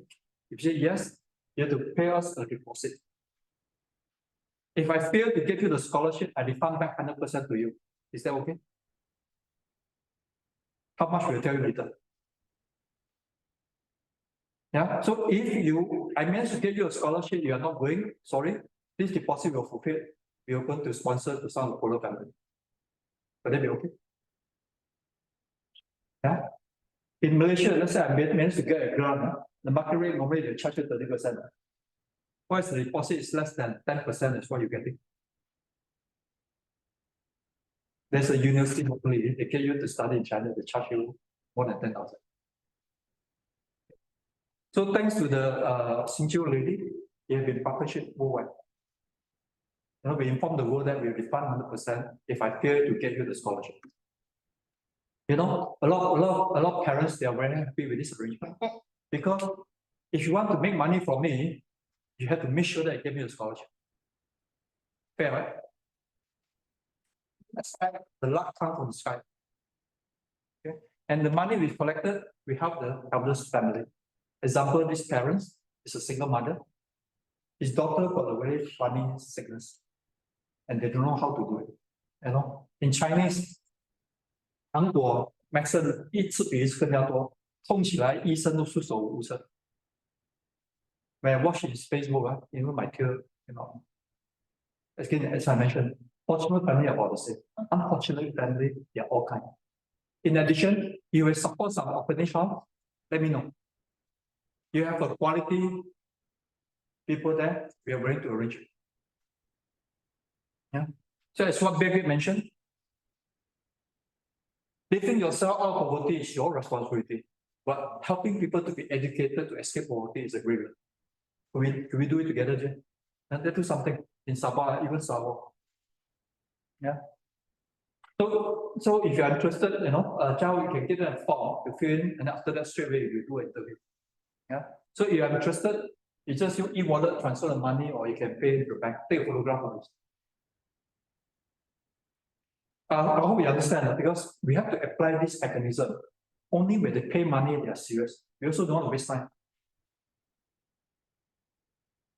Speaker 1: If you say yes, you have to pay us a deposit. If I fail to give you the scholarship, I refund back 100% to you. Is that okay? How much will I tell you later? Yeah, so if I manage to give you a scholarship, you are not going, sorry, this deposit will fulfill. We are going to sponsor to some of the poorer family. Will that be okay? Yeah. In Malaysia, let's say I managed to get a grant, the market rate normally they charge you 30%. Once the deposit is less than 10%, is what you're getting. There's a university locally, they get you to study in China, they charge you more than 10,000. So thanks to the Xinjiang lady, we have been partnership worldwide. You know, we inform the world that we refund 100% if I fail to get you the scholarship. You know, a lot of parents, they are very happy with this arrangement. Because if you want to make money from me, you have to make sure that you give me the scholarship. Fair, right? Expect the luck come from the sky. Okay? And the money we collected, we help the elder's family. Example, this parents is a single mother. His daughter got a very funny sickness, and they don't know how to do it. You know, in Chinese, 如果 medicine 一次比一次更加多，痛起来医生都束手无策。When I watch his Facebook, even my kid, you know, again, as I mentioned, fortunate family are about the same. Unfortunate family, they are all kind. In addition, you will support some orphanage house, let me know. You have a quality people there, we are willing to arrange it. Yeah. So as what David mentioned, lifting yourself out of poverty is your responsibility, but helping people to be educated to escape poverty is a great one. Can we do it together, Jay? And let's do something in Sabah, even Sabah. Yeah. So if you are interested, you know, Zhao, you can get a form to fill in, and after that, straight away you do an interview. Yeah. So if you are interested, you just use e-wallet, transfer the money, or you can pay the bank, take a photograph of this. I hope you understand, because we have to apply this mechanism. Only when they pay money, they are serious. We also don't want to waste time.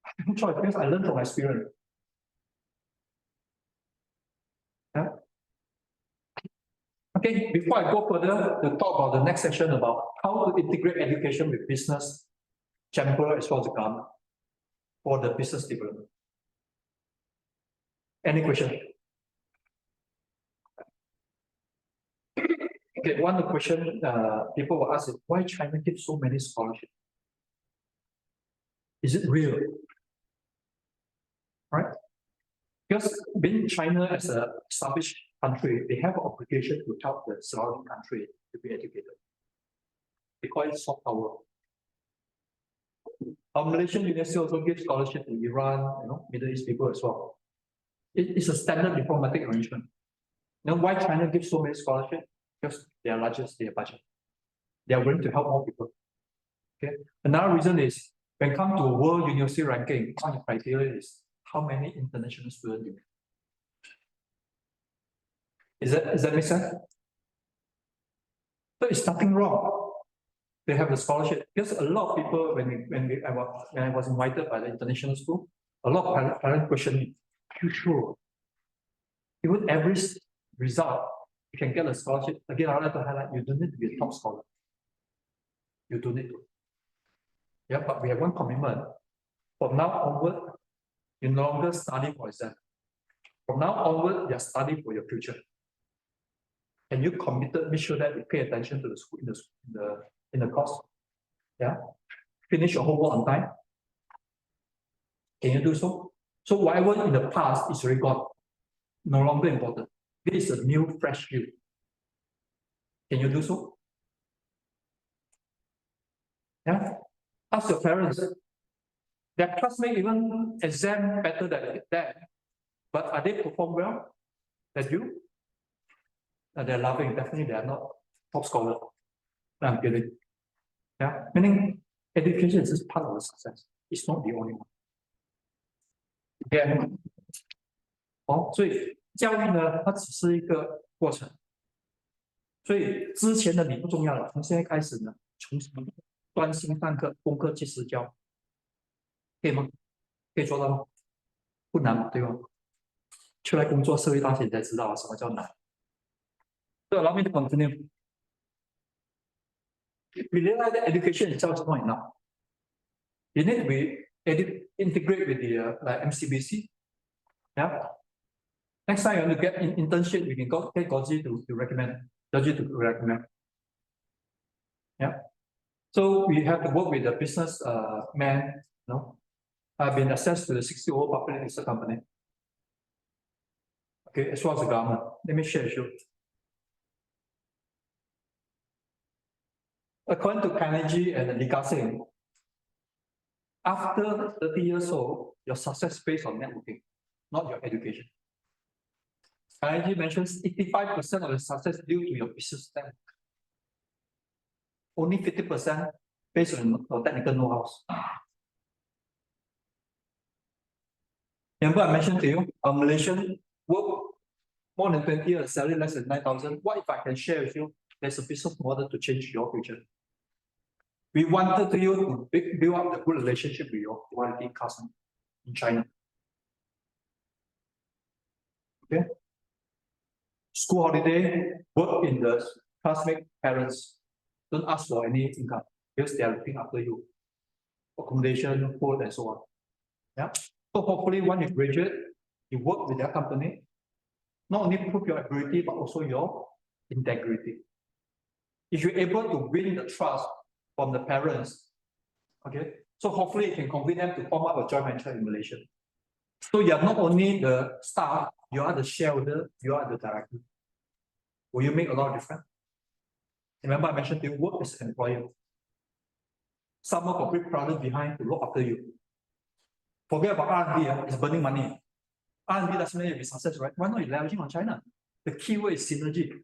Speaker 1: I have no choice, because I learned from my experience. Yeah. Okay, before I go further, to talk about the next section about how to integrate education with business, chamber, as well as the government for the business development. Any question? Okay, one of the question people will ask is why China gives so many scholarships? Is it real? Right? Because being China as an established country, they have an obligation to help the surrounding country to be educated. They call it soft power. Our Malaysian university also gives scholarship to Iran, you know, Middle East people as well. It's a standard diplomatic arrangement. You know why China gives so many scholarships? Because they are largest, their budget. They are willing to help more people. Okay. Another reason is when it comes to world university ranking, one of the criteria is how many international students you have. Does that make sense? So it's nothing wrong. They have the scholarship. Because a lot of people, when I was invited by the international school, a lot of parents question me, are you sure? Even every result, you can get a scholarship. Again, I'd like to highlight, you don't need to be a top scholar. You don't need to. Yeah, but we have one commitment. From now onward, you no longer study for exam. From now onward, you are studying for your future. And you committed, make sure that you pay attention to the school in the course. Yeah. Finish your homework on time. Can you do so? So whatever in the past is already gone. No longer important. This is a new, fresh view. Can you do so? Yeah. Ask your parents. Their classmates even exam better than them, but are they perform well than you? They're laughing. Definitely, they are not top scholar. No, I'm kidding. Yeah, meaning education is just part of the success. It's not the only one. Okay. 哦，所以教育呢，它只是一个过程。所以之前的你不重要了，从现在开始呢，从专心上课，功课及时教，可以吗？可以做到吗？不难嘛，对吧？出来工作，社会大学你才知道什么叫难。So allow me to continue. We realize that education itself is not enough. You need to be integrate with the like NCBC. Yeah. Next time you want to get in internship, we can go get Goji to recommend. Goji to recommend. Yeah. So we have to work with the business man. You know, I've been assessed to the 60-year public listed company. Okay, as well as the government. Let me share with you. According to Carnegie and Lee Ka-sing, after 30 years old, your success is based on networking, not your education. Carnegie mentions 85% of the success due to your business network. Only 50% based on your technical know-hows. Remember I mentioned to you, a Malaysian work more than 20 years, salary less than 9,000. What if I can share with you, there's a business model to change your future? We wanted you to build up the good relationship with your quality customer in China. Okay. School holiday, work in the classmate parents. Don't ask for any income because they are looking after you. Accommodation, food, and so on. Yeah. So hopefully when you graduate, you work with their company, not only prove your ability, but also your integrity. If you're able to win the trust from the parents, okay, so hopefully you can convince them to form up a joint venture in Malaysia. So you are not only the staff, you are the shareholder, you are the director. Will you make a lot of difference? Remember I mentioned you work as an employer. Someone got big product behind to look after you. Forget about R&D, it's burning money. R&D doesn't mean it be success, right? Why not you leveraging on China? The key word is synergy.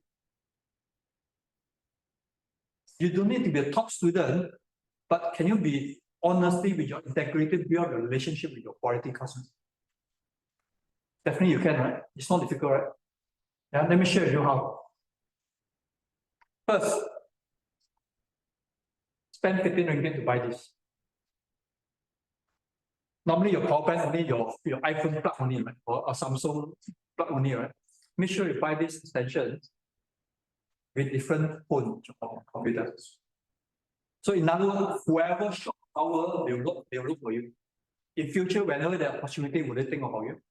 Speaker 1: You don't need to be a top student, but can you be honestly with your integrity, build a relationship with your quality customers? Definitely you can, right? It's not difficult, right? Yeah, let me share with you how. First, spend 15 ringgit to buy this. Normally your power bank only your iPhone plug only, right? Or a Samsung plug only, right? Make sure you buy this extension with different phone or computers. So in other words, whoever shop power, they'll look for you. In future, whenever there opportunity, will they think about you?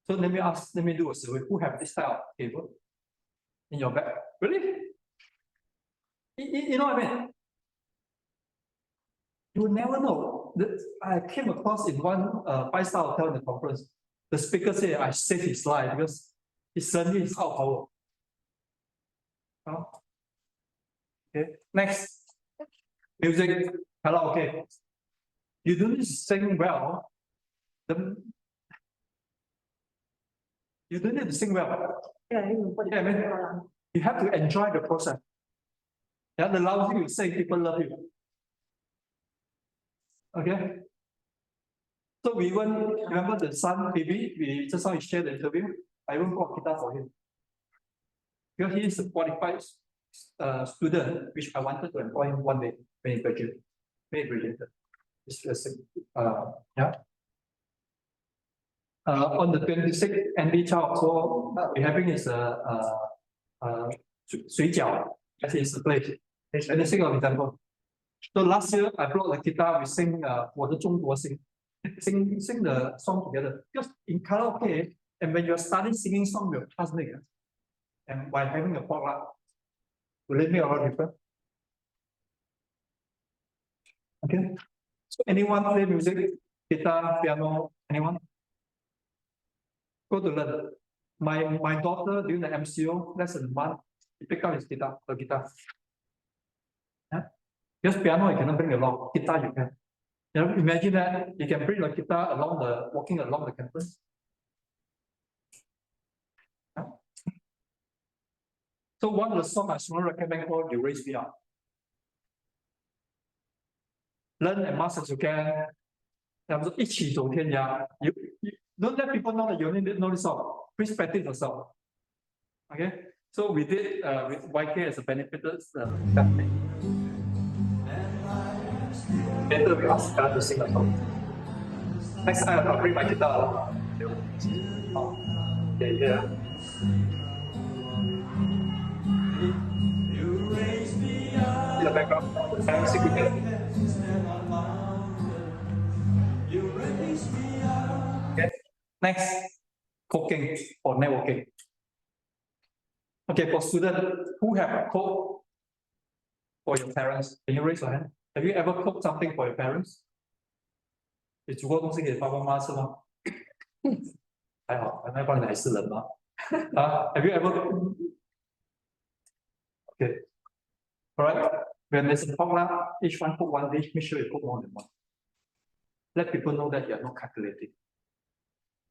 Speaker 1: So let me do a survey. Who have this type of cable in your bag? Really? You know what I mean? You will never know. I came across in one five-star hotel in the conference. The speaker said I saved his life because suddenly it's out of power. Okay. Next, music, karaoke. You don't need to sing well. You don't need to sing well. Yeah, I mean, you have to enjoy the process. Yeah, the louder you sing, people love you. Okay. So we even remember the son baby. We just now shared the interview. I even bought guitar for him because he is a qualified student, which I wanted to employ him one day when he graduated. Yeah. On the 26th, NB Chow, so we're having his Sui Jiao, that is the place. Let me sing an example. So last year I brought the guitar, we sing 我的中国sing the song together. Because in karaoke, and when you're starting singing song with your classmates, and by having a potluck, will it make a lot of difference? Okay. So anyone play music, guitar, piano, anyone? Go to learn. My daughter during the MCO, less than a month, He picked up his guitar, the guitar. Yeah? Because piano you cannot bring along, guitar you can. You know, imagine that you can bring the guitar walking along the campus. Yeah? So one of the songs I strongly recommend called You Raise Me Up. Learn as much as you can. 一起走天涯. You don't let people know that you only know this song. Please practice the song. Okay, so we did with YK as a benefitted family. Later we ask God to sing a song. Next time I'll bring my guitar. Okay, yeah. In the background, I'm sing with it. Okay, next, cooking or networking. Okay, for students who have cooked for your parents, can you raise your hand? Have you ever cooked something for your parents? 你煮过东西给爸爸妈妈吃吗？还好，还没帮你还是人吗？啊 ，Have you ever? Okay, alright. When there's a potluck, each one cook one dish. Make sure you cook more than one. Let people know that you are not calculating.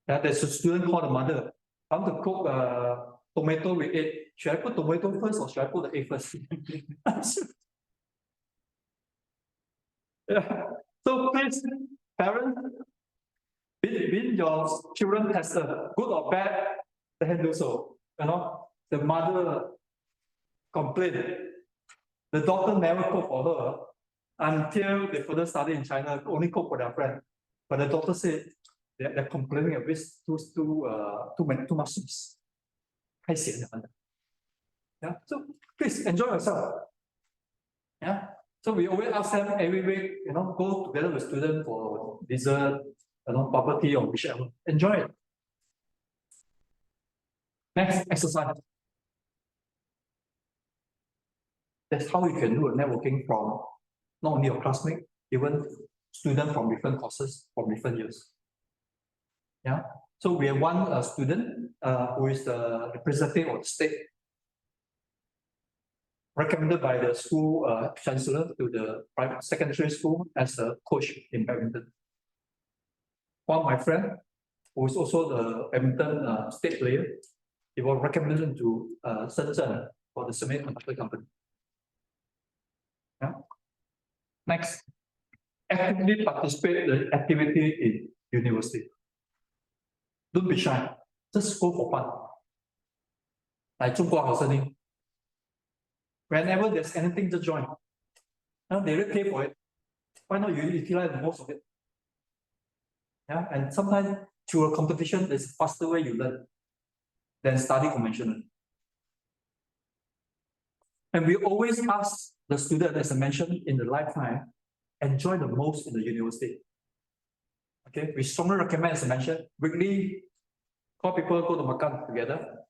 Speaker 1: Yeah, there's a student called the mother. I want to cook tomato with egg. Should I put tomato first or should I put the egg first? Yeah. So please, parents, be your children tested, good or bad, they can do so. You know, the mother complained. The daughter never cooked for her until they further study in China, only cook for their friend. But the daughter said they're complaining a bit too much sauce. Yeah, so please enjoy yourself. Yeah, so we always ask them every week, you know, go together with students for dessert, you know, bubble tea or whichever. Enjoy it. Next, exercise. That's how you can do a networking from not only your classmate, even students from different courses from different years. Yeah. So we have one student who is the representative of the state, recommended by the school chancellor to the private secondary school as a coach in badminton. One of my friend, who is also the badminton state player, he was recommended to Shenzhen for the semiconductor company. Yeah. Next, actively participate in the activity in university. Don't be shy, just go for fun. Like 中国好声音. Whenever there's anything to join, they will pay for it. Why not you utilize most of it? Yeah, and sometimes through a competition, there's a faster way you learn than study conventional. And we always ask the student, as I mentioned, in the lifetime, enjoy the most in the university. Okay, we strongly recommend, as I mentioned, weekly call people go to makan together.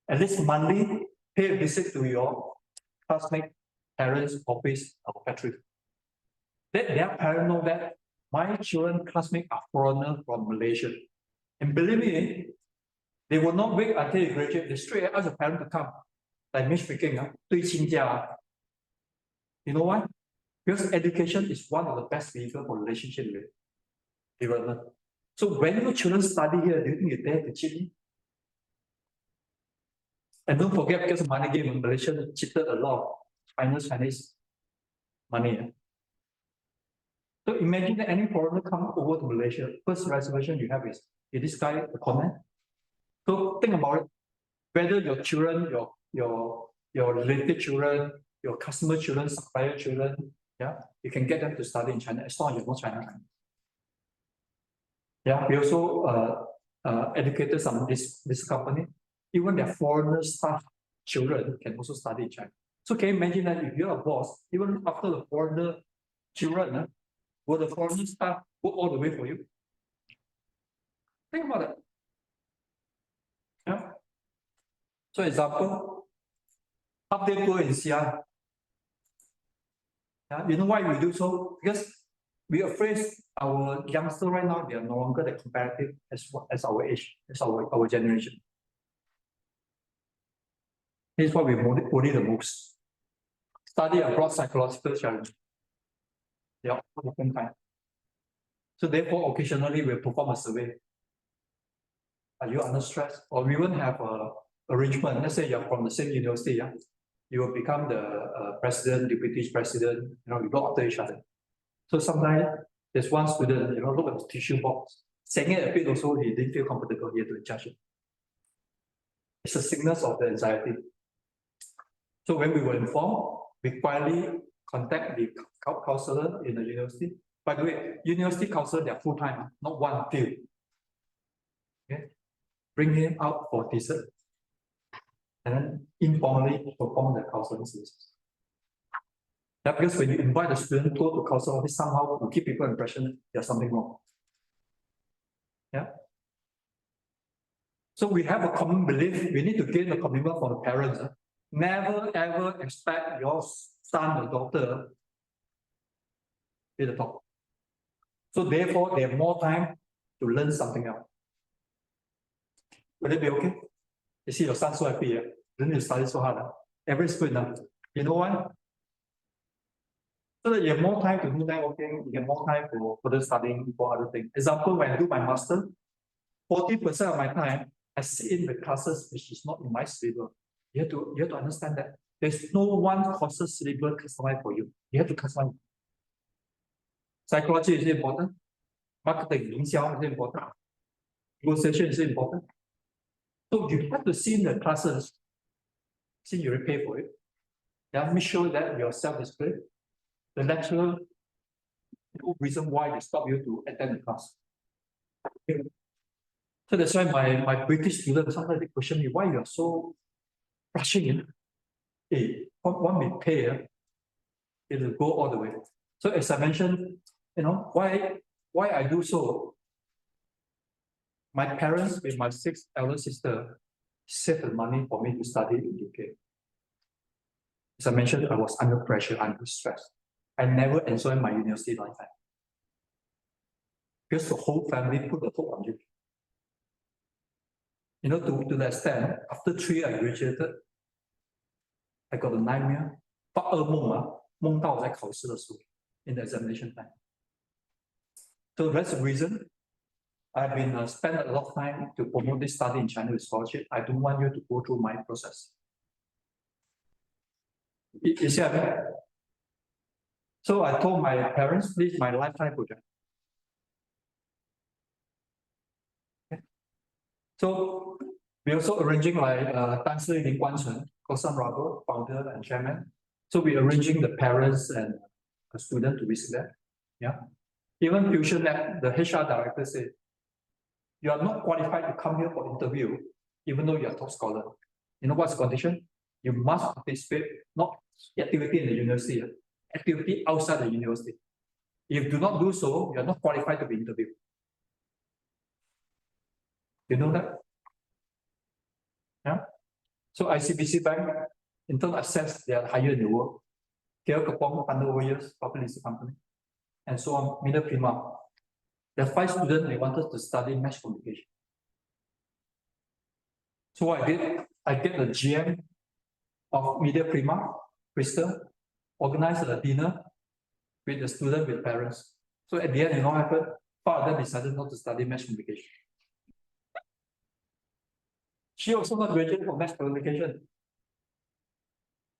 Speaker 1: At least monthly, pay a visit to your classmate, parents, office, or factory. Let their parents know that my children, classmates are foreigners from Malaysia. And believe me, they will not wait until you graduate. They straight ask the parent to come. Like me speaking, 对亲家. You know why? Because education is one of the best vehicles for relationship development. So when your children study here, do you think you dare to cheat me? And don't forget, because of money game in Malaysia cheated a lot of Chinese money. So imagine that any foreigner come over to Malaysia, first reservation you have is this guy a comment? So think about it. Whether your children, your related children, your customer children, supplier children, yeah, you can get them to study in China as long as you know China. Yeah, we also educated some of this company. Even their foreigner staff children can also study in China. So can you imagine that if you're a boss, even after the foreigner children, will the foreigner staff go all the way for you? Think about it. Yeah. So example, half-day tour in Xi'an. Yeah, you know why we do so? Because we are afraid our youngsters right now, they are no longer the competitive as our age, as our generation. Here's what we worry the most. Study abroad psychological challenge. They are all different kind. So therefore, occasionally we perform a survey. Are you under stress? Or we won't have a arrangement. Let's say you're from the same university, yeah? You will become the president, deputy president, you go after each other. So sometimes there's one student, look at the tissue box, saying it a bit also, he didn't feel comfortable here to judge it. It's a sickness of the anxiety. So when we were informed, we quietly contact the counselor in the university. By the way, university counselor, they're full-time, not one few. Okay? Bring him out for dessert and then informally perform the counseling services. Yeah, because when you invite the student to counsel office, somehow you keep people impression there's something wrong. Yeah. So we have a common belief, we need to gain the commitment from the parents. Never ever expect your son or daughter be the top. So therefore, they have more time to learn something else. Will it be okay? You see your son so happy, don't need to study so hard. Every school enough. You know why? So that you have more time to do networking, you have more time for further studying for other things. Example, when I do my master, 40% of my time, I sit in the classes which is not in my syllabus. You have to understand that there's no one courses syllabus customized for you. You have to customize. Psychology is important. Marketing, 营销 is important. Negotiation is important. So you have to see in the classes, since you pay for it. Yeah, make sure that you're self-disciplined. The lecturer, no reason why they stop you to attend the class. Okay. So that's why my British students sometimes they question me why you are so rushing in. Hey, one we pay, it will go all the way. So as I mentioned, why I do so. My parents with my 6th elder sister saved the money for me to study in UK. As I mentioned, I was under pressure, under stress. I never enjoyed my university lifetime. Because the whole family put the hope on you. To the extent, after 3 years I graduated, I got a nightmare. 发噩梦啊，梦到我在考试的时候 in the examination time. So that's the reason I've been spent a lot of time to promote this study in China with scholarship. I don't want you to go through my process. You see what I mean? So I told my parents, this is my lifetime project. Okay. So we're also arranging like Tan Shi Ling Guan Chen, Kosan Rubber, founder and chairman. So we're arranging the parents and a student to visit them. Yeah. Even Fusion Lab, the HR director said, you are not qualified to come here for interview, even though you are top scholar. You know what's the condition? You must participate, not activity in the university, activity outside the university. If you do not do so, you are not qualified to be interviewed. You know that? Yeah. So ICBC Bank, in terms of assets, they are higher in the world. KL Kapong, 100 over years, public listed company, and so on. Middle Prima. There are 5 students they wanted to study mass communication. So what I get the GM of Media Prima, Crystal, organized a dinner with the student, with parents. So at the end, you know what happened? Part of them decided not to study mass communication. She also not graduated for mass communication.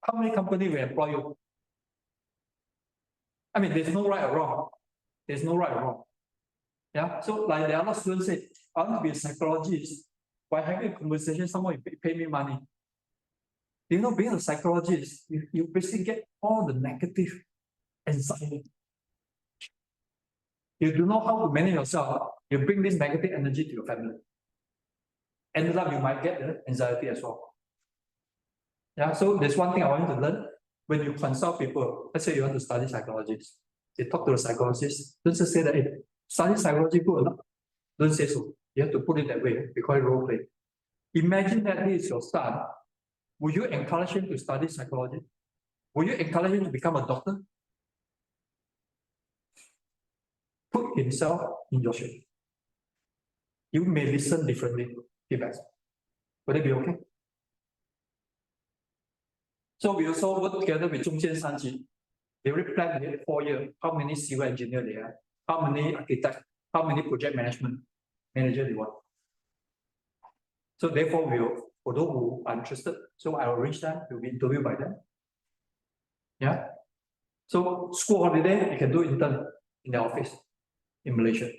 Speaker 1: How many companies will employ you? I mean, there's no right or wrong. There's no right or wrong. Yeah, so like there are a lot of students say, I want to be a psychologist. By having a conversation, someone will pay me money. Being a psychologist, you basically get all the negative anxiety. You do know how to manage yourself. You bring this negative energy to your family. Ended up, you might get the anxiety as well. Yeah, so there's one thing I want you to learn. When you consult people, let's say you want to study psychology, you talk to the psychologist, don't just say that, hey, study psychology good or not. Don't say so. You have to put it that way. We call it role play. Imagine that he is your son. Will you encourage him to study psychology? Will you encourage him to become a doctor? Put himself in your shoes. You may listen differently. Feedback. Would it be okay? So we also work together with Zhongjian Sanji. They already planned it 4 years, how many civil engineer they have, how many architects, how many project management manager they want. So therefore, for those who are interested, so I will arrange them to be interviewed by them. Yeah. So school holiday, you can do intern in the office in Malaysia.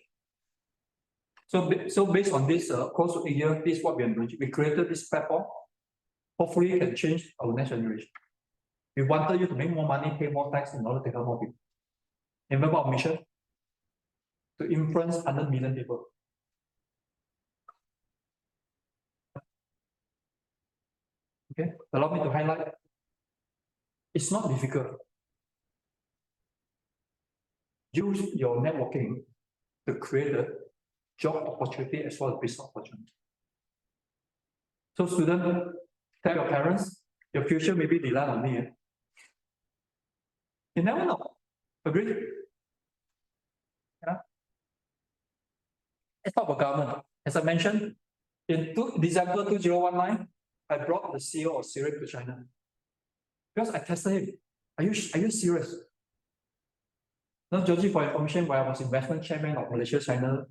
Speaker 1: So based on this course of the year, this is what we are doing. We created this platform. Hopefully, it can change our next generation. We wanted you to make more money, pay more tax in order to help more people. Remember our mission? To influence 100 million people. Okay, allow me to highlight. It's not difficult. Use your networking to create a job opportunity as well as business opportunity. So students, tell your parents, your future may be reliant on me. You never know. Agree? Yeah. Let's talk about government. As I mentioned, in December 2019, I brought the CEO of Syria to China. Because I tested him. Are you serious? Now, Georgie, for information, when I was investment chairman of Malaysia-China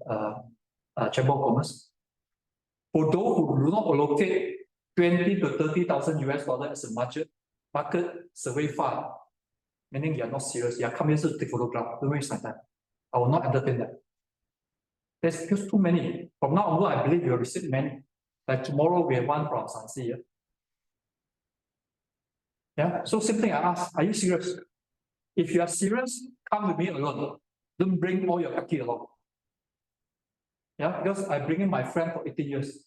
Speaker 1: Chamber of Commerce, for those who do not allocate 20 to 30,000 US dollars as a market survey fund, meaning you are not serious, you are coming here to take photograph, don't waste my time. I will not entertain that. There's just too many. From now onward, I believe you will receive many. Like tomorrow, we have one from Sansi. Yeah. So same thing I ask, are you serious? If you are serious, come with me alone. Don't bring all your kaki along. Yeah, because I bring in my friend for 18 years.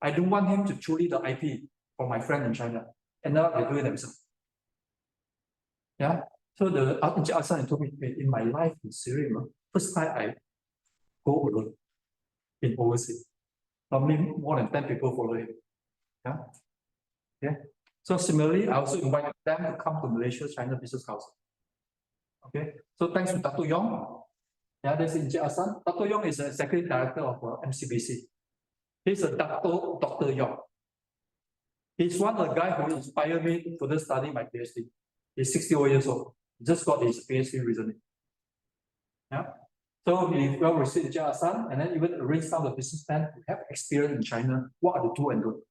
Speaker 1: I don't want him to truly the IP for my friend in China. And now they do it themselves. Yeah. So the Asan told me, in my life in Syria, first time I go alone in overseas. Normally more than 10 people follow him. Yeah. Yeah. So similarly, I also invite them to come to Malaysia China Business Council. Okay. So thanks to Dato Yong. Yeah, this is Asan. Dato Yong is the executive director of MCBC. He's a Dr. Yong. He's one of the guys who inspired me to further study my PhD. He's 61 years old. He just got his PhD recently. Yeah. So he well received Asan and then even arranged some of the business plan to have experience in China. What are the do and don't?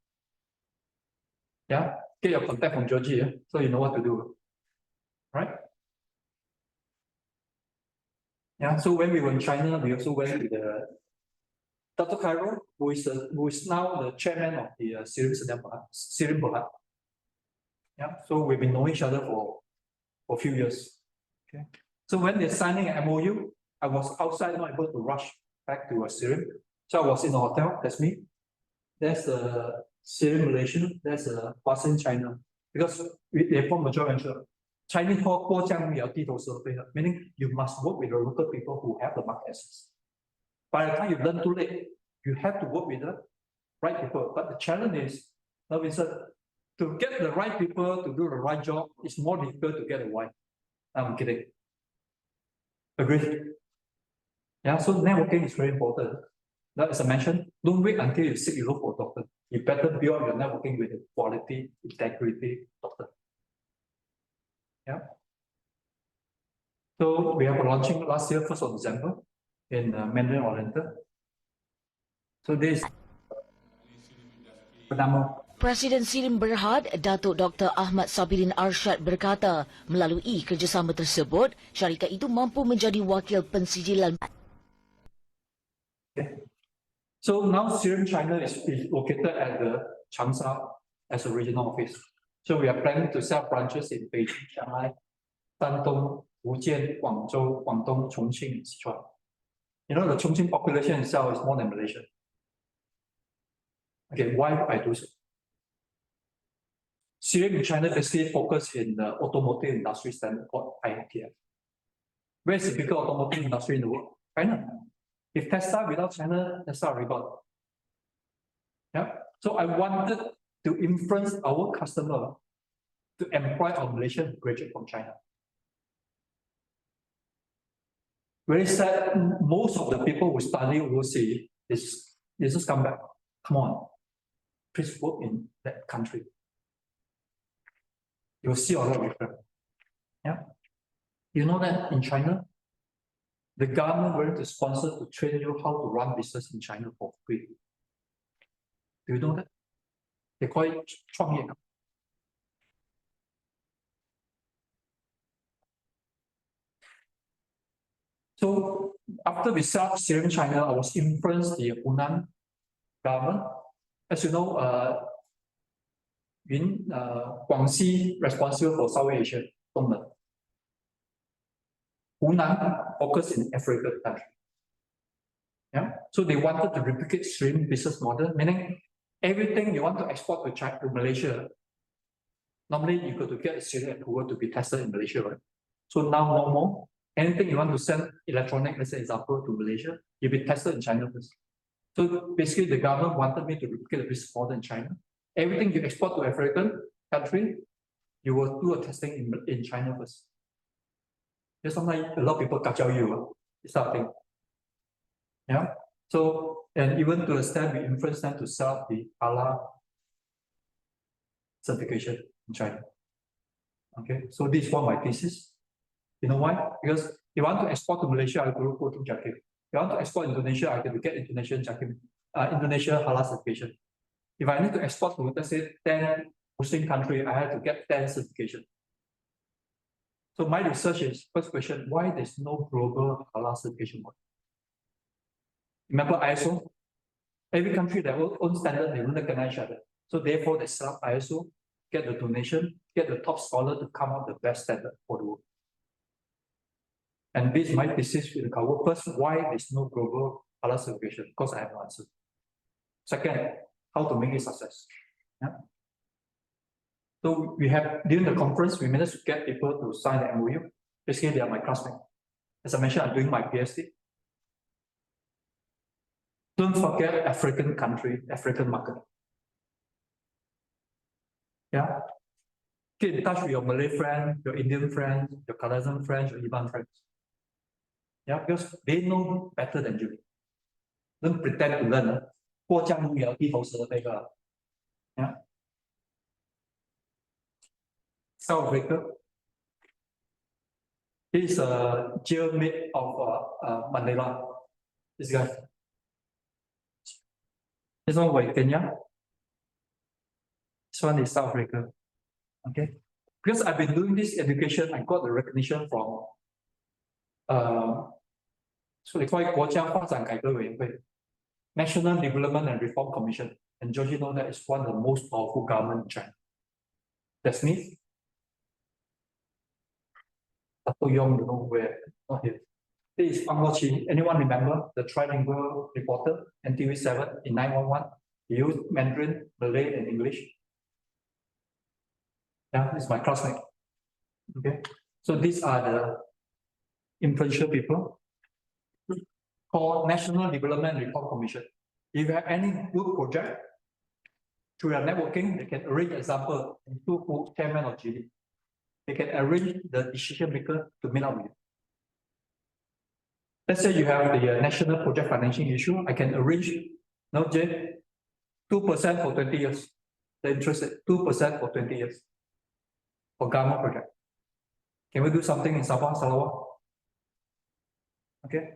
Speaker 1: Yeah. Get your contact from Georgie, yeah? So you know what to do. Right? Yeah. So when we were in China, we also went to the Dr. Cairo, who is now the chairman of the Syrian Berhad. Yeah. So we've been knowing each other for a few years. Okay. So when they're signing an MOU, I was outside, not able to rush back to Syria. So I was in the hotel. That's me. There's a Syrian Malaysian. There's a Huasin China. Because they form a joint venture. Chinese call meaning you must work with the local people who have the market access. By the time you learn too late, you have to work with the right people. But the challenge is, to get the right people to do the right job, it's more difficult to get a wife. I'm kidding. Agree? Yeah, so networking is very important. Now, as I mentioned, don't wait until you sick, you look for a doctor. You better build your networking with a quality, integrity doctor. Yeah. So we have a launching last year, 1st of December, in Mandarin Oriental. So this pertama.
Speaker 9: Presiden Syrian Berhad, Datuk Dr. Ahmad Sabirin Arsyad berkata, melalui kerjasama tersebut, syarikat itu mampu menjadi wakil pensijilan.
Speaker 1: Okay. So now Syrian China is located at the Changsha as a regional office. So we are planning to set up branches in Beijing, Shanghai, Shandong, Fujian, Guangzhou, Guangdong, Chongqing, and Sichuan. You know, the Chongqing population itself is more than Malaysia. Okay, why I do so? Syria in China basically focus in the automotive industry standard called IATF. Where is the bigger automotive industry in the world? China. If Tesla without China, Tesla already gone. Yeah. So I wanted to influence our customer to employ our Malaysian graduate from China. Very sad, most of the people who study overseas they just come back. Come on, please work in that country. you'll see a lot of difference. Yeah. You know that in China, the government willing to sponsor to train you how to run business in China for free. Do you know that? They call it 创业. So after we set up Serum China, I was influenced the Hunan government. As you know, Guangxi responsible for South Asia, Dongmen. Hunan focus in Africa country. Yeah, so they wanted to replicate stream business model, meaning everything you want to export to China, to Malaysia. Normally, you got to get a serial approval to be tested in Malaysia, right? So now no more. Anything you want to send electronic, let's say example, to Malaysia, you'll be tested in China first. So basically, the government wanted me to replicate the business model in China. Everything you export to African country, you will do a testing in China first. Because sometimes a lot of people kacau you, this sort of thing. Yeah. So, and even to the extent we influence them to set up the halal certification in China. Okay, so this is one of my thesis. You know why? Because if you want to export to Malaysia, I have to go to JAKIM. If you want to export to Indonesia, I have to get Indonesian JAKIM, Indonesia halal certification. If I need to export to, let's say, 10 Muslim countries, I have to get 10 certification. So my research is, first question, why there's no global halal certification board? Remember ISO? Every country, their own standard, they don't recognize each other. So therefore, they set up ISO, get the donation, get the top scholar to come up with the best standard for the world. And this is my thesis with the cover. First, why there's no global halal certification? Because I have no answer. Second, how to make it success. Yeah. So we have, during the conference, we managed to get people to sign the MOU. Basically, they are my classmates. As I mentioned, I'm doing my PhD. Don't forget African country, African market. Yeah. Get in touch with your Malay friend, your Indian friends, your Kazakh friends, your Iban friends. Yeah, because they know better than you. Don't pretend to learn. 过江路遥一头蛇那个. Yeah. South Africa. This is a jailmate of Mandela. This guy. This one was Kenya. This one is South Africa. Okay. Because I've been doing this education, I got the recognition from so they call it 国家发展改革委员会, National Development and Reform Commission. And Georgie know that is one of the most powerful government in China. That's me. Tato Yong, you know where? Not here. This is Pang Chi. Anyone remember the trilingual reporter, NTV7 in 911? He used Mandarin, Malay, and English. Yeah, this is my classmate. Okay. So these are the influential people called National Development and Reform Commission. If you have any good project, through your networking, they can arrange, example, two chairman of GD. They can arrange the decision maker to meet up with you. Let's say you have the national project financing issue, I can arrange, no, Jay, 2% for 20 years. The interest rate, 2% for 20 years for government project. Can we do something in Sabah, Sarawak? Okay.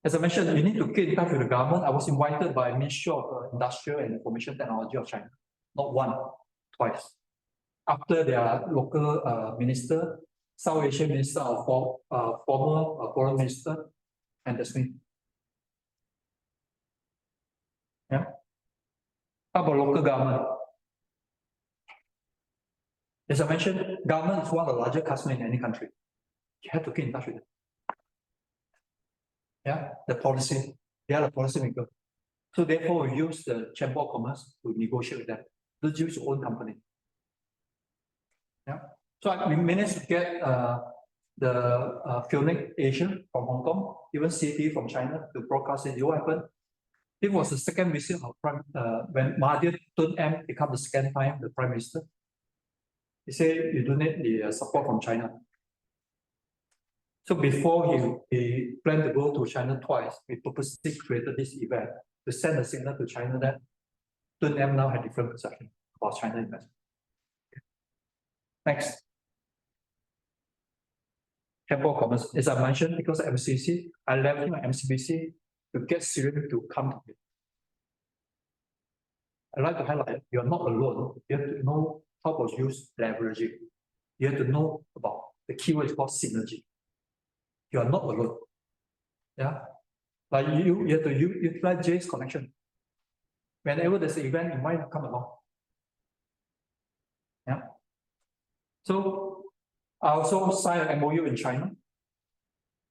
Speaker 1: As I mentioned, you need to get in touch with the government. I was invited by Ministry of Industrial and Information Technology of China. Not one, twice. After their local minister, South Asian minister, or former foreign minister, and that's me. Yeah. How about local government? As I mentioned, government is one of the largest customers in any country. You have to get in touch with them. Yeah, the policy, they are the policy maker. So therefore, we use the Chamber of Commerce to negotiate with them. Don't use your own company. Yeah. So we managed to get the Phoenix Asia from Hong Kong, even CT from China to broadcast it. What happened? It was the second visit of when Mahathir Tun M became the second time the Prime Minister. He said, you do need the support from China. So before he planned to go to China twice, we purposely created this event to send a signal to China that Tun M now had different perception about China investment. Next. Chamber of Commerce. As I mentioned, because of MCC, I leveraged my MCBC to get Syrian to come to me. I like to highlight, you're not alone. You have to know how to use leveraging. You have to know about the keyword is called synergy. You are not alone. Yeah. Like you have to utilize Jay's connection. Whenever there's an event, you might come along. Yeah. So I also signed an MOU in China.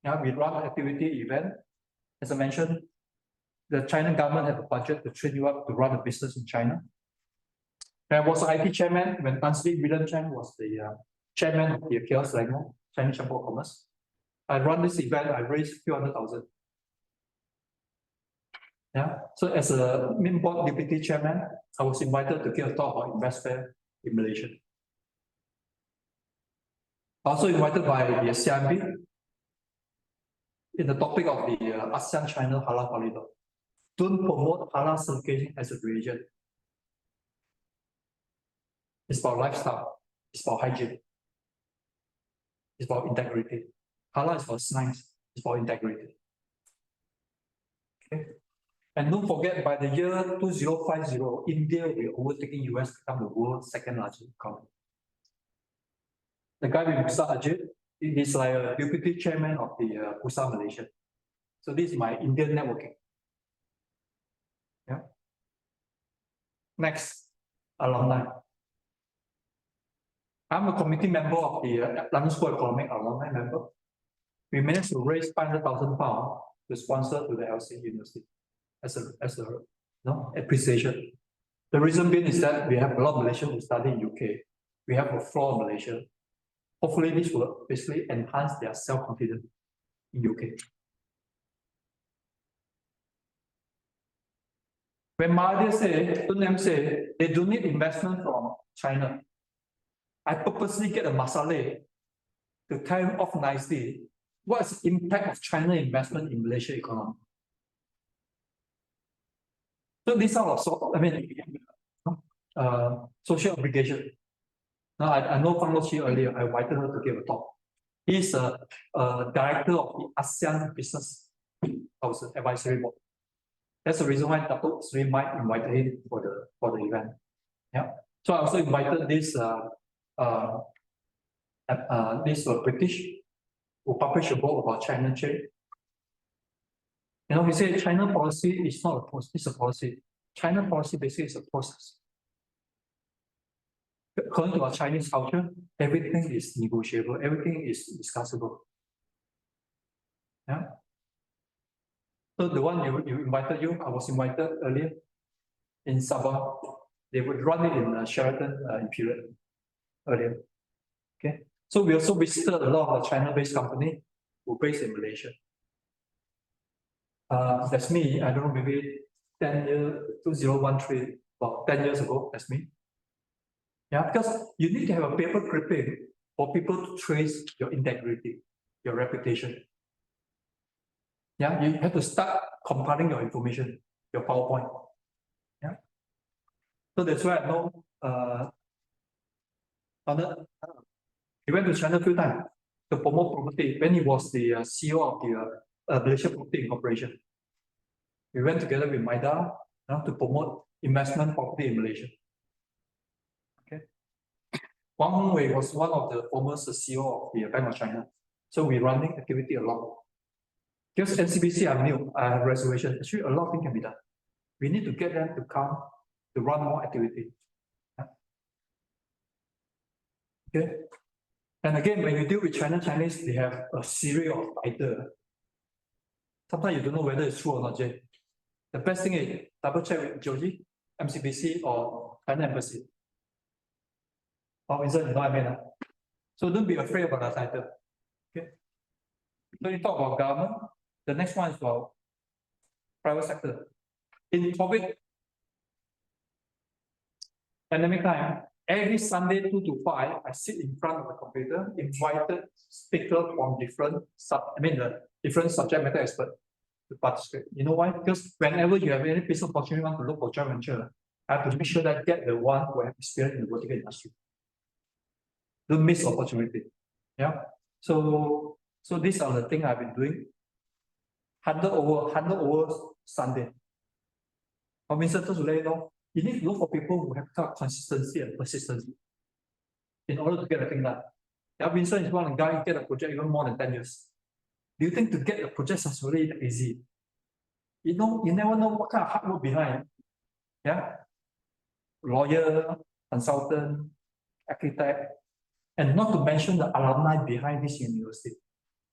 Speaker 1: Yeah, we run an activity event. As I mentioned, the China government have a budget to train you up to run a business in China. I was IT chairman when NCB William Chang was the chairman of the Chaos Lango, Chinese Chamber of Commerce. I run this event, I raised a few 100,000. Yeah, so as a main board deputy chairman, I was invited to give a talk about investment in Malaysia. Also invited by the CIMB in the topic of the ASEAN-China Halal Corridor. Don't promote halal certification as a religion. It's about lifestyle. It's about hygiene. It's about integrity. Halal is about science. It's about integrity. Okay. And don't forget, by the year 2050, India will be overtaking US to become the world's second largest economy. The guy with Musa Ajit is like a deputy chairman of the PUSA Malaysia. So this is my Indian networking. Yeah. Next, alumni. I'm a committee member of the London School of Economics alumni member. We managed to raise £500,000 to sponsor to the LC University as a appreciation. The reason being is that we have a lot of Malaysians who study in UK. We have a floor in Malaysia. Hopefully, this will basically enhance their self-confidence in UK. When Mahathir say they don't need investment from China, I purposely get a masale to tie off nicely. What's the impact of China investment in Malaysia economy? So these are also, social obligation. Now I know Fang Lo Chi earlier. I invited her to give a talk. He's a director of the ASEAN Business Council Advisory Board. That's the reason why Dato' Sri Mike invited him for the event. Yeah. So I also invited this British who published a book about China trade. You know, he said China policy is not a policy, it's a policy. China policy basically is a process. According to our Chinese culture, everything is negotiable, everything is discussable. Yeah. So the one I was invited earlier in Sabah. They would run it in Sheraton Imperial earlier. Okay. So we also visited a lot of China-based company who are based in Malaysia. That's me. I don't know, maybe 2013, about 10 years ago. That's me. Yeah, because you need to have a paper clipping for people to trace your integrity, your reputation. Yeah, you have to start compiling your information, your PowerPoint. Yeah. So that's why I know he went to China a few times to promote property when he was the CEO of the Malaysia Property Incorporation. We went together with Maida to promote investment property in Malaysia. Okay. Wang Hongwei was one of the former CEO of the Bank of China. So we're running activity a lot. Because NCBC, I'm new, I have reservation. Actually, a lot of things can be done. We need to get them to come to run more activity. Yeah. Okay. And again, when you deal with Chinese, they have a series of titles. Sometimes you don't know whether it's true or not, Jay. The best thing is double check with Joji, MCBC, or China Embassy. Or is it, you know what I mean? So don't be afraid about the title. Okay. So you talk about government. The next one is about private sector. In COVID pandemic time, every Sunday 2 to 5, I sit in front of the computer, invited speakers from different subject matter experts to participate. You know why? Because whenever you have any business opportunity, want to look for joint venture, I have to make sure that I get the one who have experience in the vertical industry. Don't miss opportunity. Yeah. So So these are the things I've been doing. 100 over Sunday. For Vincent, just to let you know, you need to look for people who have got consistency and persistency in order to get a thing done. Yeah, Vincent is one of the guys who get a project even more than 10 years. Do you think to get a project successfully that easy? You never know what kind of hard work behind. Yeah, lawyer, consultant, architect, and not to mention the alumni behind this university.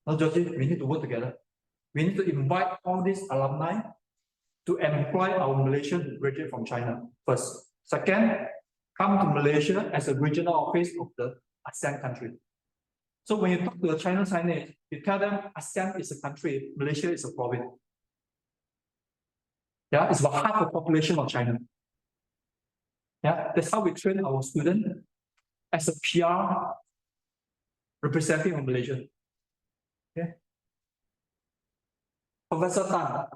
Speaker 1: Now, Georgie, we need to work together. We need to invite all these alumni to employ our Malaysian who graduate from China first. Second, come to Malaysia as a regional office of the ASEAN country. So when you talk to the China signage, you tell them ASEAN is a country, Malaysia is a province. Yeah, it's about half the population of China. Yeah, that's how we train our students as a PR representative of Malaysia. Okay. Professor Tan,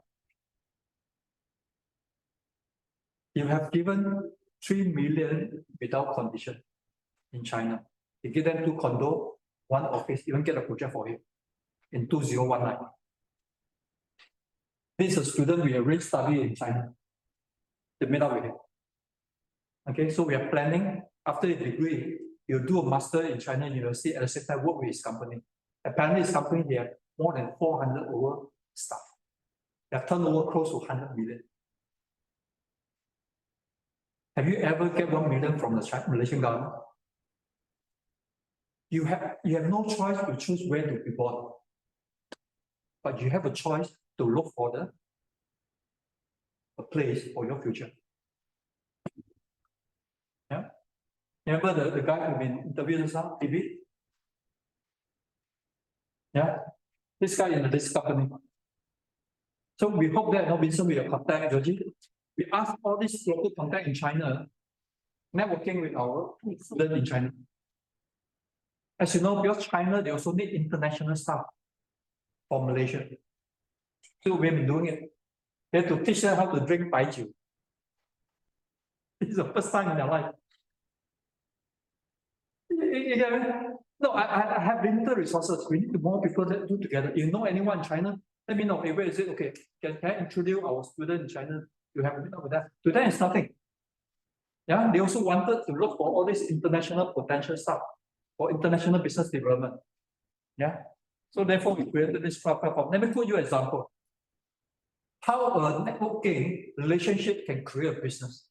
Speaker 1: you have given 3 million without condition in China. You give them 2 condos, 1 office, even get a project for you in 2019. This is a student we have studied in China. They made up with him. Okay, so we are planning after a degree, you do a master in China University at the same time work with his company. Apparently, his company they have more than 400 over staff. They have turnover close to 100 million. Have you ever get 1 million from the Malaysian government? You have no choice to choose where to be born, but you have a choice to look for a place for your future. Yeah. Remember the guy who been interviewed just now, TV? Yeah. This guy in this company. So we hope that Vincent will contact Georgie. We ask all these local contact in China, networking with our students in China. As you know, because China, they also need international staff for Malaysia. So we've been doing it. They have to teach them how to drink baijiu. This is the first time in their life. No, I have limited resources. We need more people that do together. You know anyone in China? Let me know. Hey, where is it? Okay, can I introduce our student in China? You have met up with that. To them, it's nothing. Yeah, they also wanted to look for all this international potential stuff for international business development. Yeah, so therefore we created this platform. Let me put you an example. How a networking relationship can create a business.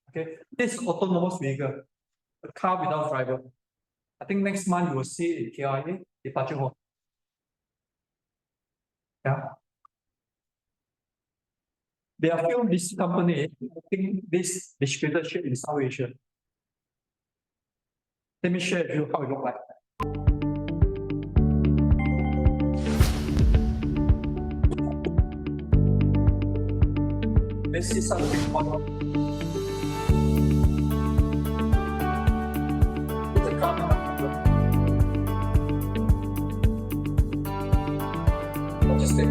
Speaker 1: Okay, this autonomous vehicle, a car without driver. I think next month you will see it in KIA, departure hall. Yeah. There are few this company making this distributorship in South Asia. Let me share with you how it looks like. This is something fun. It's a car. Logistic.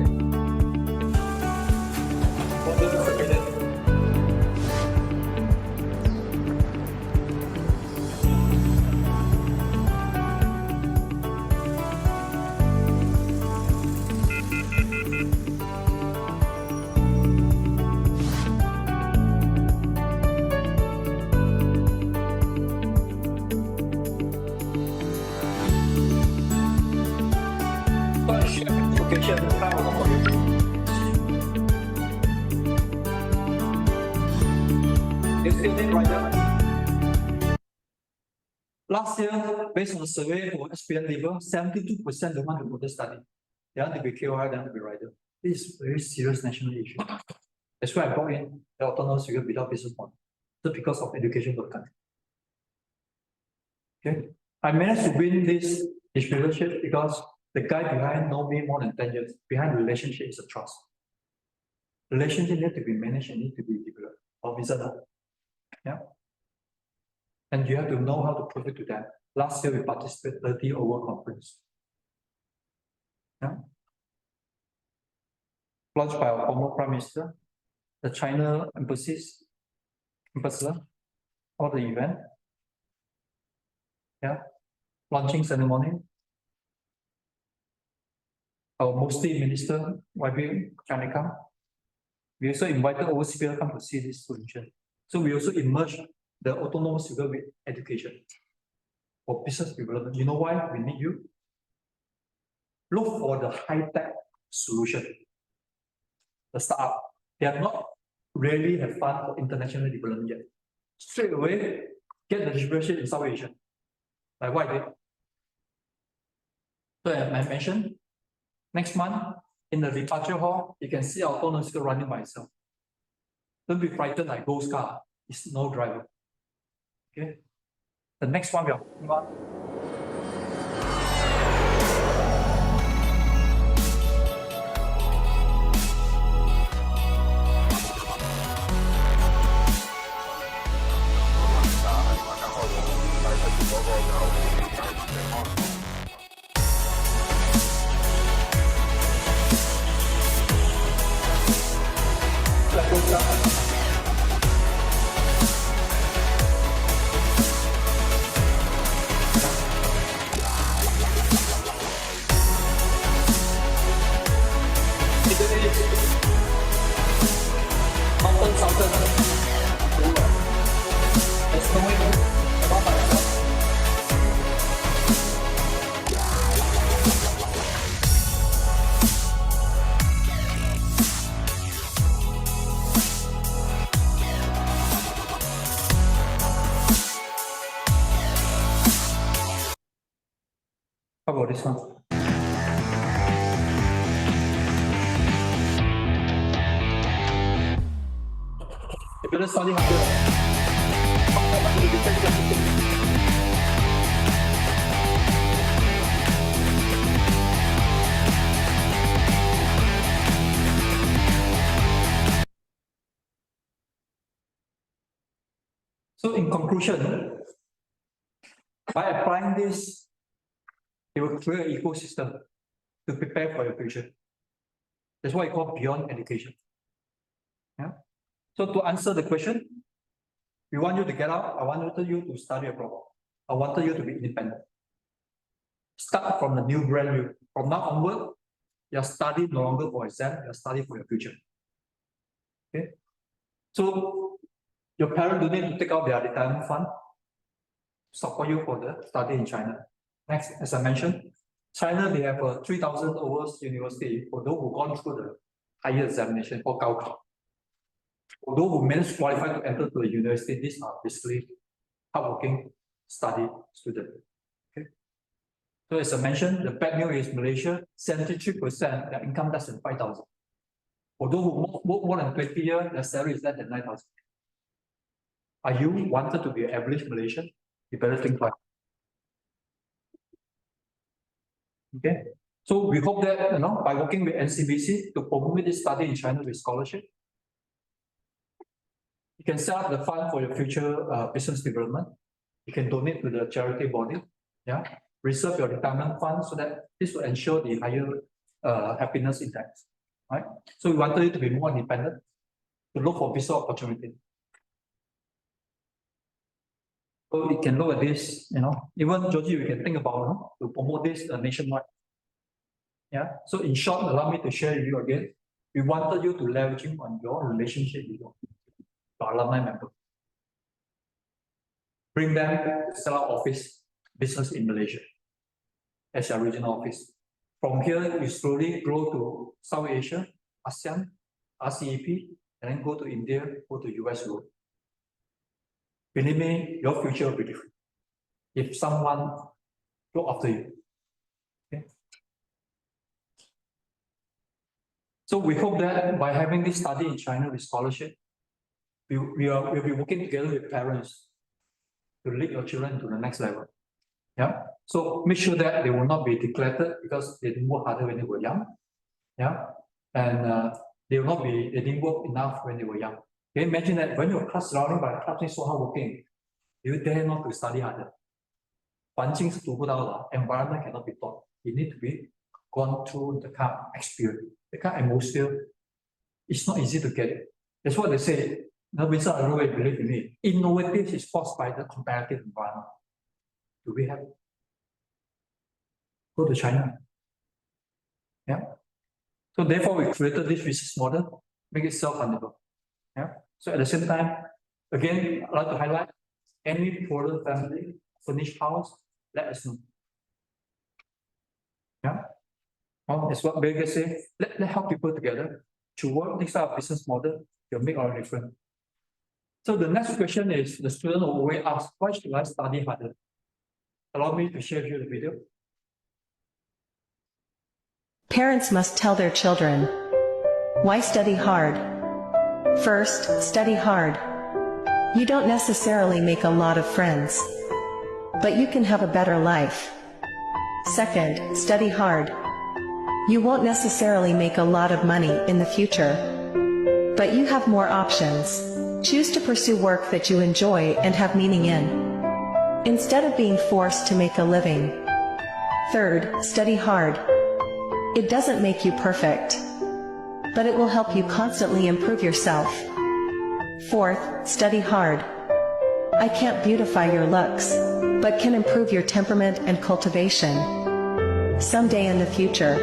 Speaker 1: Last year, based on the survey for SPN level, 72% don't want to go to study. They want to be KOI, they want to be rider. This is a very serious national issue. That's why I brought in the autonomous vehicle without business model. Just because of education for the country. Okay. I managed to win this distributorship because the guy behind know me more than 10 years. Behind relationship is a trust. Relationship need to be managed and need to be developed. Obviously, yeah. And you have to know how to prove it to them. Last year, we participated 30 over conference. Yeah. Launched by our former Prime Minister, the China ambassador, all the event. Yeah. Launching ceremony. our mostly minister, YB Kanika. We also invited overseas people to come to see this solution. So we also immerse the autonomous vehicle with education for business development. You know why we need you? Look for the high-tech solution. The startup, they have not really have fund for international development yet. Straight away, get the distribution in South Asia. Like what I did. So as I mentioned, next month in the departure hall, you can see our autonomous vehicle running by itself. Don't be frightened like ghost car. It's no driver. Okay. The next one we are working on. How about this one? You better study harder. So in conclusion, by applying this, it will create an ecosystem to prepare for your future. That's what I call beyond education. Yeah. So to answer the question, we want you to get out. I wanted you to study abroad. I wanted you to be independent. Start from the new brand new. From now onward, you're studying no longer for exam, you're studying for your future. Okay. So your parents don't need to take out their retirement fund to support you for the study in China. Next, as I mentioned, China, they have a 3,000 hours university for those who gone through the higher examination for Gaokao. For those who managed to qualify to enter to the university, these are basically hardworking study students. Okay. So as I mentioned, the bad news is Malaysia, 73% their income less than 5,000. For those who work more than 20 years, their salary is less than 9,000. Are you wanted to be an average Malaysian? You better think twice. Okay, so we hope that by working with NCBC to promote this study in China with scholarship, you can set up the fund for your future business development. You can donate to the charity body, yeah. Reserve your retirement fund so that this will ensure the higher happiness index, right? So we wanted you to be more independent, to look for business opportunity. So we can look at this, even Georgie, we can think about to promote this nationwide. Yeah. So in short, allow me to share with you again. We wanted you to leverage on your relationship with your alumni member. Bring them to set up office business in Malaysia as your regional office. From here, you slowly grow to South Asia, ASEAN, RCEP, and then go to India, go to US road. Believe me, your future will be different if someone look after you. Okay. So we hope that by having this study in China with scholarship, we'll be working together with parents to lead your children to the next level. Yeah. So make sure that they will not be neglected because they didn't work harder when they were young. Yeah. And they didn't work enough when they were young. Can you imagine that when your class surrounding by classmates so hardworking, you dare not to study harder? 环境是读不到的 environment cannot be taught. You need to be gone through the kind of experience, the kind of atmosphere. It's not easy to get it. That's what they say. No, Vincent, I don't know if you believe in me. Innovative is forced by the comparative environment. Do we have it? Go to China. Yeah. So therefore, we created this business model, make it self-fundable. Yeah. So at the same time, again, I'd like to highlight any poorer family, furnished house, let us know. Yeah. Well, it's what Bill Gates say. Let help people together to work this type of business model. You'll make all difference. So the next question is, the student will always ask, why should I study harder? Allow me to share with you the video.
Speaker 10: Parents must tell their children, why study hard? First, study hard. You don't necessarily make a lot of friends, but you can have a better life. Second, study hard. You won't necessarily make a lot of money in the future, but you have more options. Choose to pursue work that you enjoy and have meaning in, instead of being forced to make a living. Third, study hard. It doesn't make you perfect, but it will help you constantly improve yourself. Fourth, study hard. I can't beautify your looks, but can improve your temperament and cultivation. Someday in the future,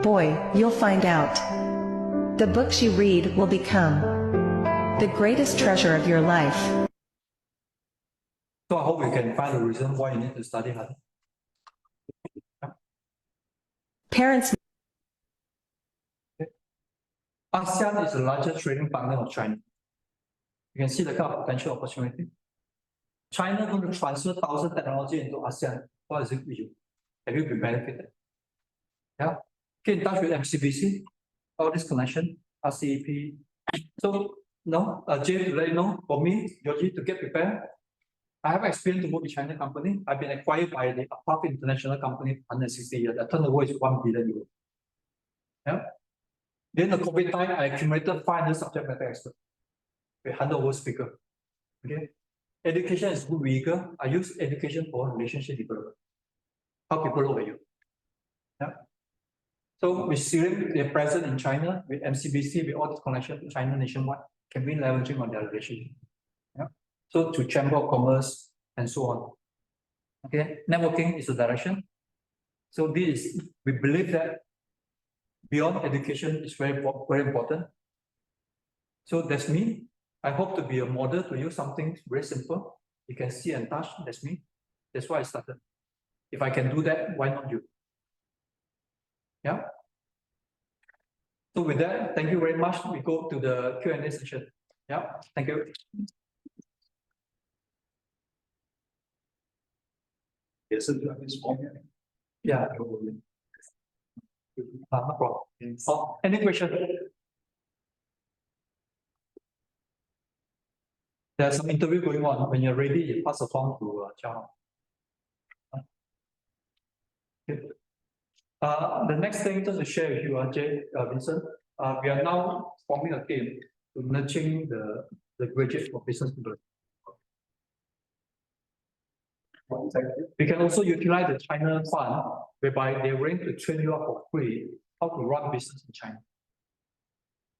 Speaker 10: boy, you'll find out. The books you read will become the greatest treasure of your life.
Speaker 1: So I hope you can find the reason why you need to study hard.
Speaker 10: Parents.
Speaker 1: ASEAN is the largest trading partner of China. You can see the kind of potential opportunity. China going to transfer 1,000 technology into ASEAN. What is it with you? Have you been benefited? Yeah. Get in touch with MCBC, all this connection, RCEP. So, no, Jay, to let you know, for me, Georgie, to get prepared, I have experience to work with China company. I've been acquired by the top international company for 160 years. The turnover is 1 billion euros. Yeah. During the COVID time, I accumulated 500 subject matter experts with 100 over speakers. Okay. Education is good vehicle. I use education for relationship development. How people look at you. Yeah. So with Syrian, they're present in China, with MCBC, with all this connection to China nationwide, can be leveraging on their relationship. Yeah. So to Chamber of Commerce and so on. Okay, networking is the direction. So this is, we believe that beyond education is very important. So that's me. I hope to be a model to use something very simple. You can see and touch, that's me. That's why I started. If I can do that, why not you? Yeah. So with that, thank you very much. We go to the Q&A session. Yeah, thank you. Yes, yeah. No problem. Oh, any question? There's some interview going on. When you're ready, you pass the phone to Charles. Okay. The next thing just to share with you, Vincent, we are now forming a team to nurturing the graduates for business development. We can also utilize the China fund, whereby they're willing to train you up for free how to run business in China.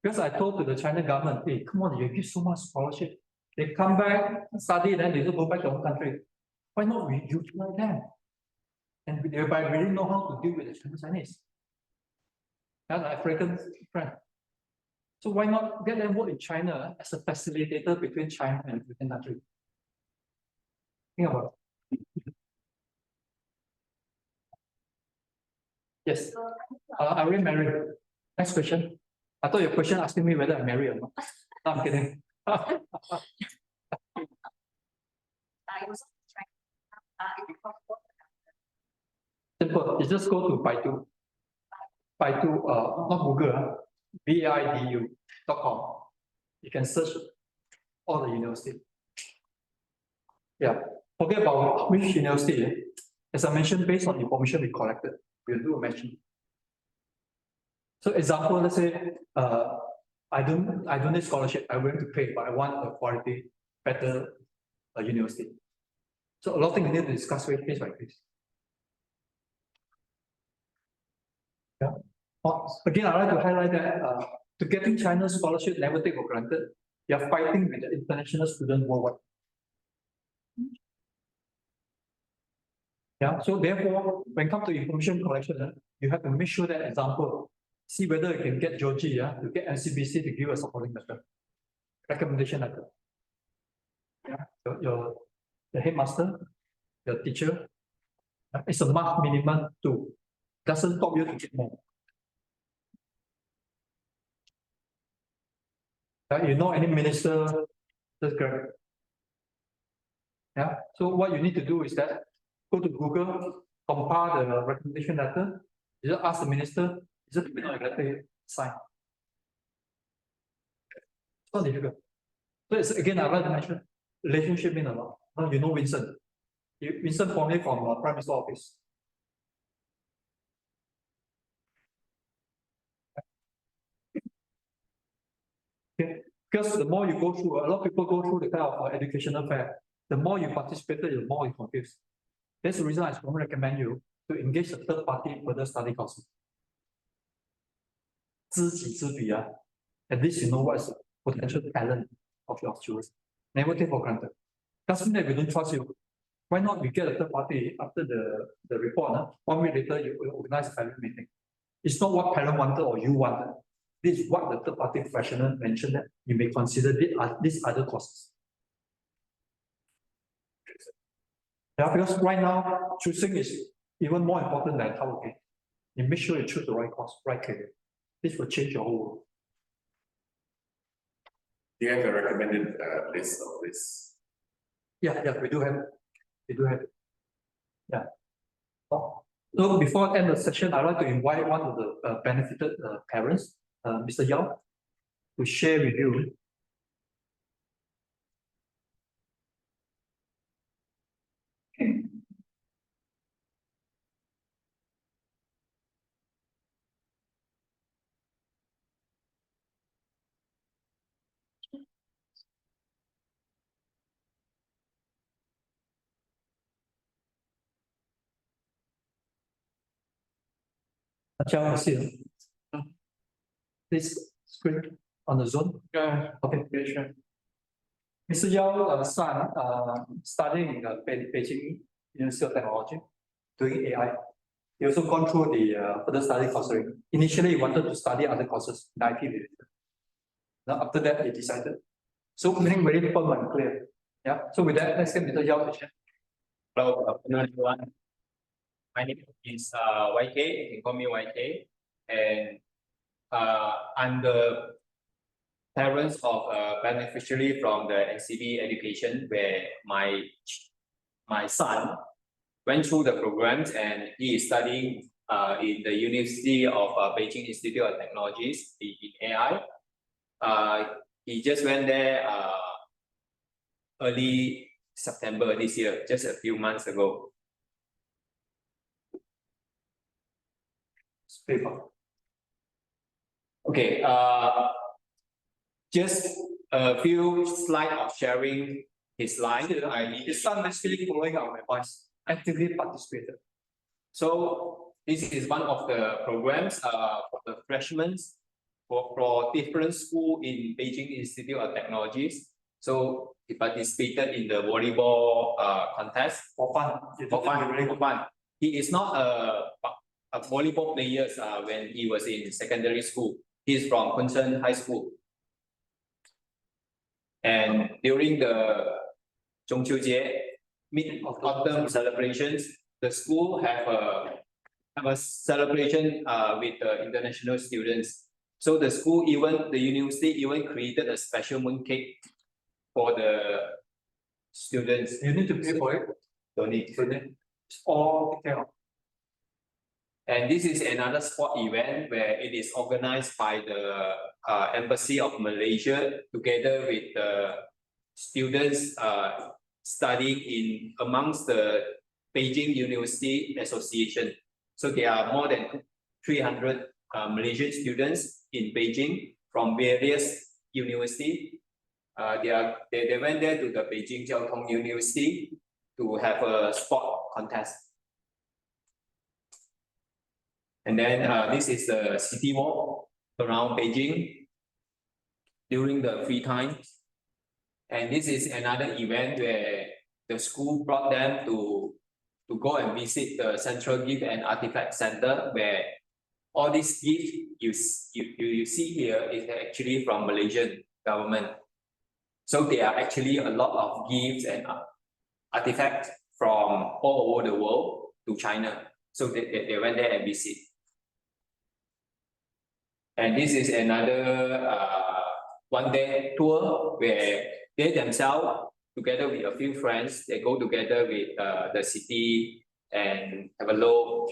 Speaker 1: Because I told to the China government, hey, come on, you give so much scholarship. They come back, study, then they just go back to their own country. Why not we utilize them? And thereby really know how to deal with the Chinese. And the African friend. So why not get them work in China as a facilitator between China and African countries? Think about it. Yes. I already married. Next question. I thought your question asking me whether I'm married or not. No, I'm kidding. Simple. You just go to Baidu. Baidu, not Google, BIDU.com. You can search all the university. Yeah. Forget about which university. As I mentioned, based on information we collected, we'll do a matching. So example, let's say I don't need scholarship, I'm willing to pay, but I want a quality, better university. So a lot of things we need to discuss with case by case. Yeah. Again, I'd like to highlight that to getting China's scholarship never take for granted. You are fighting with the international students worldwide. Yeah, so therefore, when it comes to information collection, you have to make sure that, example, see whether you can get Georgie to get NCBC to give a supporting letter, recommendation letter. Yeah, the headmaster, the teacher, it's a mark minimum to doesn't stop you to get more. You know any minister, that's correct. Yeah, so what you need to do is that go to Google, compile the recommendation letter, you just ask the minister, is it a letter sign? It's not difficult. So it's again, I like to mention, relationship mean a lot. Now you know Vincent. Vincent formerly from Prime Minister office. Okay. Because the more you go through, a lot of people go through the kind of educational fair, the more you participated, the more you confused. That's the reason I strongly recommend you to engage a third party further study courses. At least you know what is the potential talent of your students. Never take for granted. Doesn't mean that we don't trust you. Why not we get a third party after the report? 1 week later, you will organize a family meeting. It's not what parent wanted or you wanted. This is what the third party professional mentioned that you may consider these other courses. Yeah, because right now, choosing is even more important than hardworking. You make sure you choose the right course, right career. This will change your whole world.
Speaker 11: Do you have a recommended list of this?
Speaker 1: Yeah, we do have. We do have. Yeah. So before I end the session, I'd like to invite one of the benefited parents, Mr. Yao, to share with you. Achal, see this screen on the Zoom. Yeah. Okay, sure. Mr. Yao's son studying in Beijing University of Technology, doing AI. He also gone through the further study courses. Initially, he wanted to study other courses in IT related. Now, after that, he decided. So, meaning very firm and clear. Yeah. So, with that, let's get Mr. Yao to share.
Speaker 12: Hello, afternoon, everyone. My name is YK. You can call me YK, and I'm the parents of a beneficiary from the NCB education, where my son went through the programs, and he is studying in the University of Beijing Institute of Technologies in AI. He just went there early September this year, just a few months ago. Okay, just a few slides of sharing his life.
Speaker 1: His son basically following our advice, actively participated.
Speaker 12: So this is one of the programs for the freshmen for different schools in Beijing Institute of Technologies. So he participated in the volleyball contest
Speaker 1: for fun.
Speaker 12: For fun. He is not a volleyball player when he was in secondary school. He's from Kunchen High School. And during the Zhongqiujie, mid-autumn celebrations, the school have a celebration with the international students. So the school, the university even created a special mooncake for the students.
Speaker 1: You need to pay for it?
Speaker 12: Don't need.
Speaker 1: It's all taken care of.
Speaker 12: And this is another sport event where it is organized by the Embassy of Malaysia together with the students studying in amongst the Beijing University Association. So there are more than 300 Malaysian students in Beijing from various universities. They went there to the Beijing Jiao Tong University to have a sport contest. And then this is the city walk around Beijing during the free time. And this is another event where the school brought them to to go and visit the Central Gift and Artifact Center, where all these gifts you see here is actually from Malaysian government. So there are actually a lot of gifts and artifacts from all over the world to China. So they went there and visit. And this is another one-day tour where they themselves, together with a few friends, they go together with the city and have a look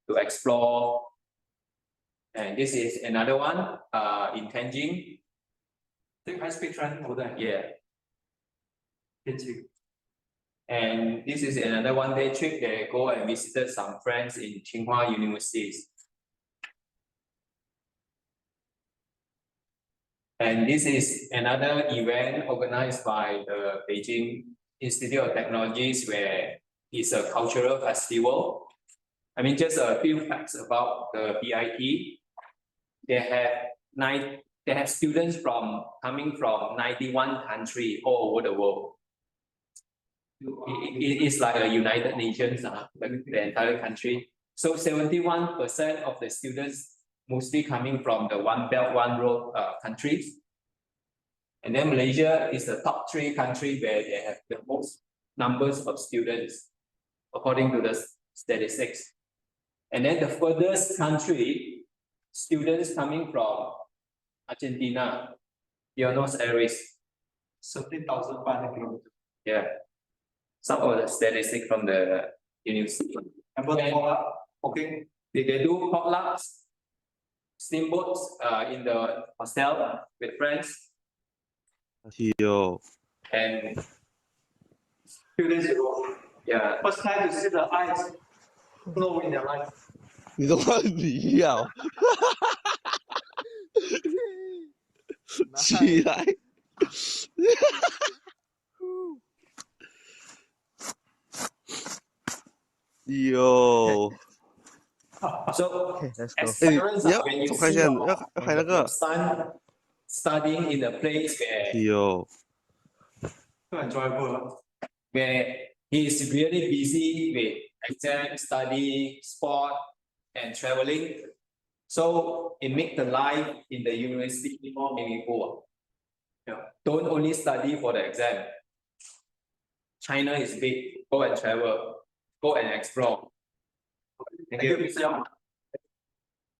Speaker 12: to explore. And this is another one in Tianjin.
Speaker 1: Take high-speed train over there.
Speaker 12: Yeah.
Speaker 1: Tianjin.
Speaker 12: And this is another one-day trip. They go and visited some friends in Tsinghua universities. And this is another event organized by the Beijing Institute of Technologies, where it's a cultural festival. I mean, just a few facts about the BIT. They have students coming from 91 countries all over the world. It is like a United Nations, the entire country. So 71% of the students mostly coming from the One Belt, One Road countries. And then Malaysia is the top 3 country where they have the most numbers of students, according to the statistics. And then the furthest country, students coming from Argentina, Buenos Aires.
Speaker 1: 17,500 kilometers.
Speaker 12: Yeah. Some of the statistics from the university.
Speaker 1: Okay.
Speaker 12: They do potlucks, steamboats in the hostel with friends. And
Speaker 1: Few days ago,
Speaker 12: yeah,
Speaker 1: first time to see the ice snow in their life.
Speaker 13: 你跟我一样，起来。哟，
Speaker 12: so
Speaker 13: Okay, let's go.
Speaker 12: as parents,
Speaker 13: Yep,
Speaker 12: when you
Speaker 13: 我看一
Speaker 12: see
Speaker 13: 下，
Speaker 12: your
Speaker 13: 要拍那个。
Speaker 12: son studying in a place
Speaker 13: 哟，
Speaker 1: So enjoyable.
Speaker 12: where he is really busy with exam, study, sport, and traveling. So it makes the life in the university more meaningful. Yeah. Don't only study for the exam. China is big. Go and travel. Go and explore. Thank you.
Speaker 1: Mr. Yang.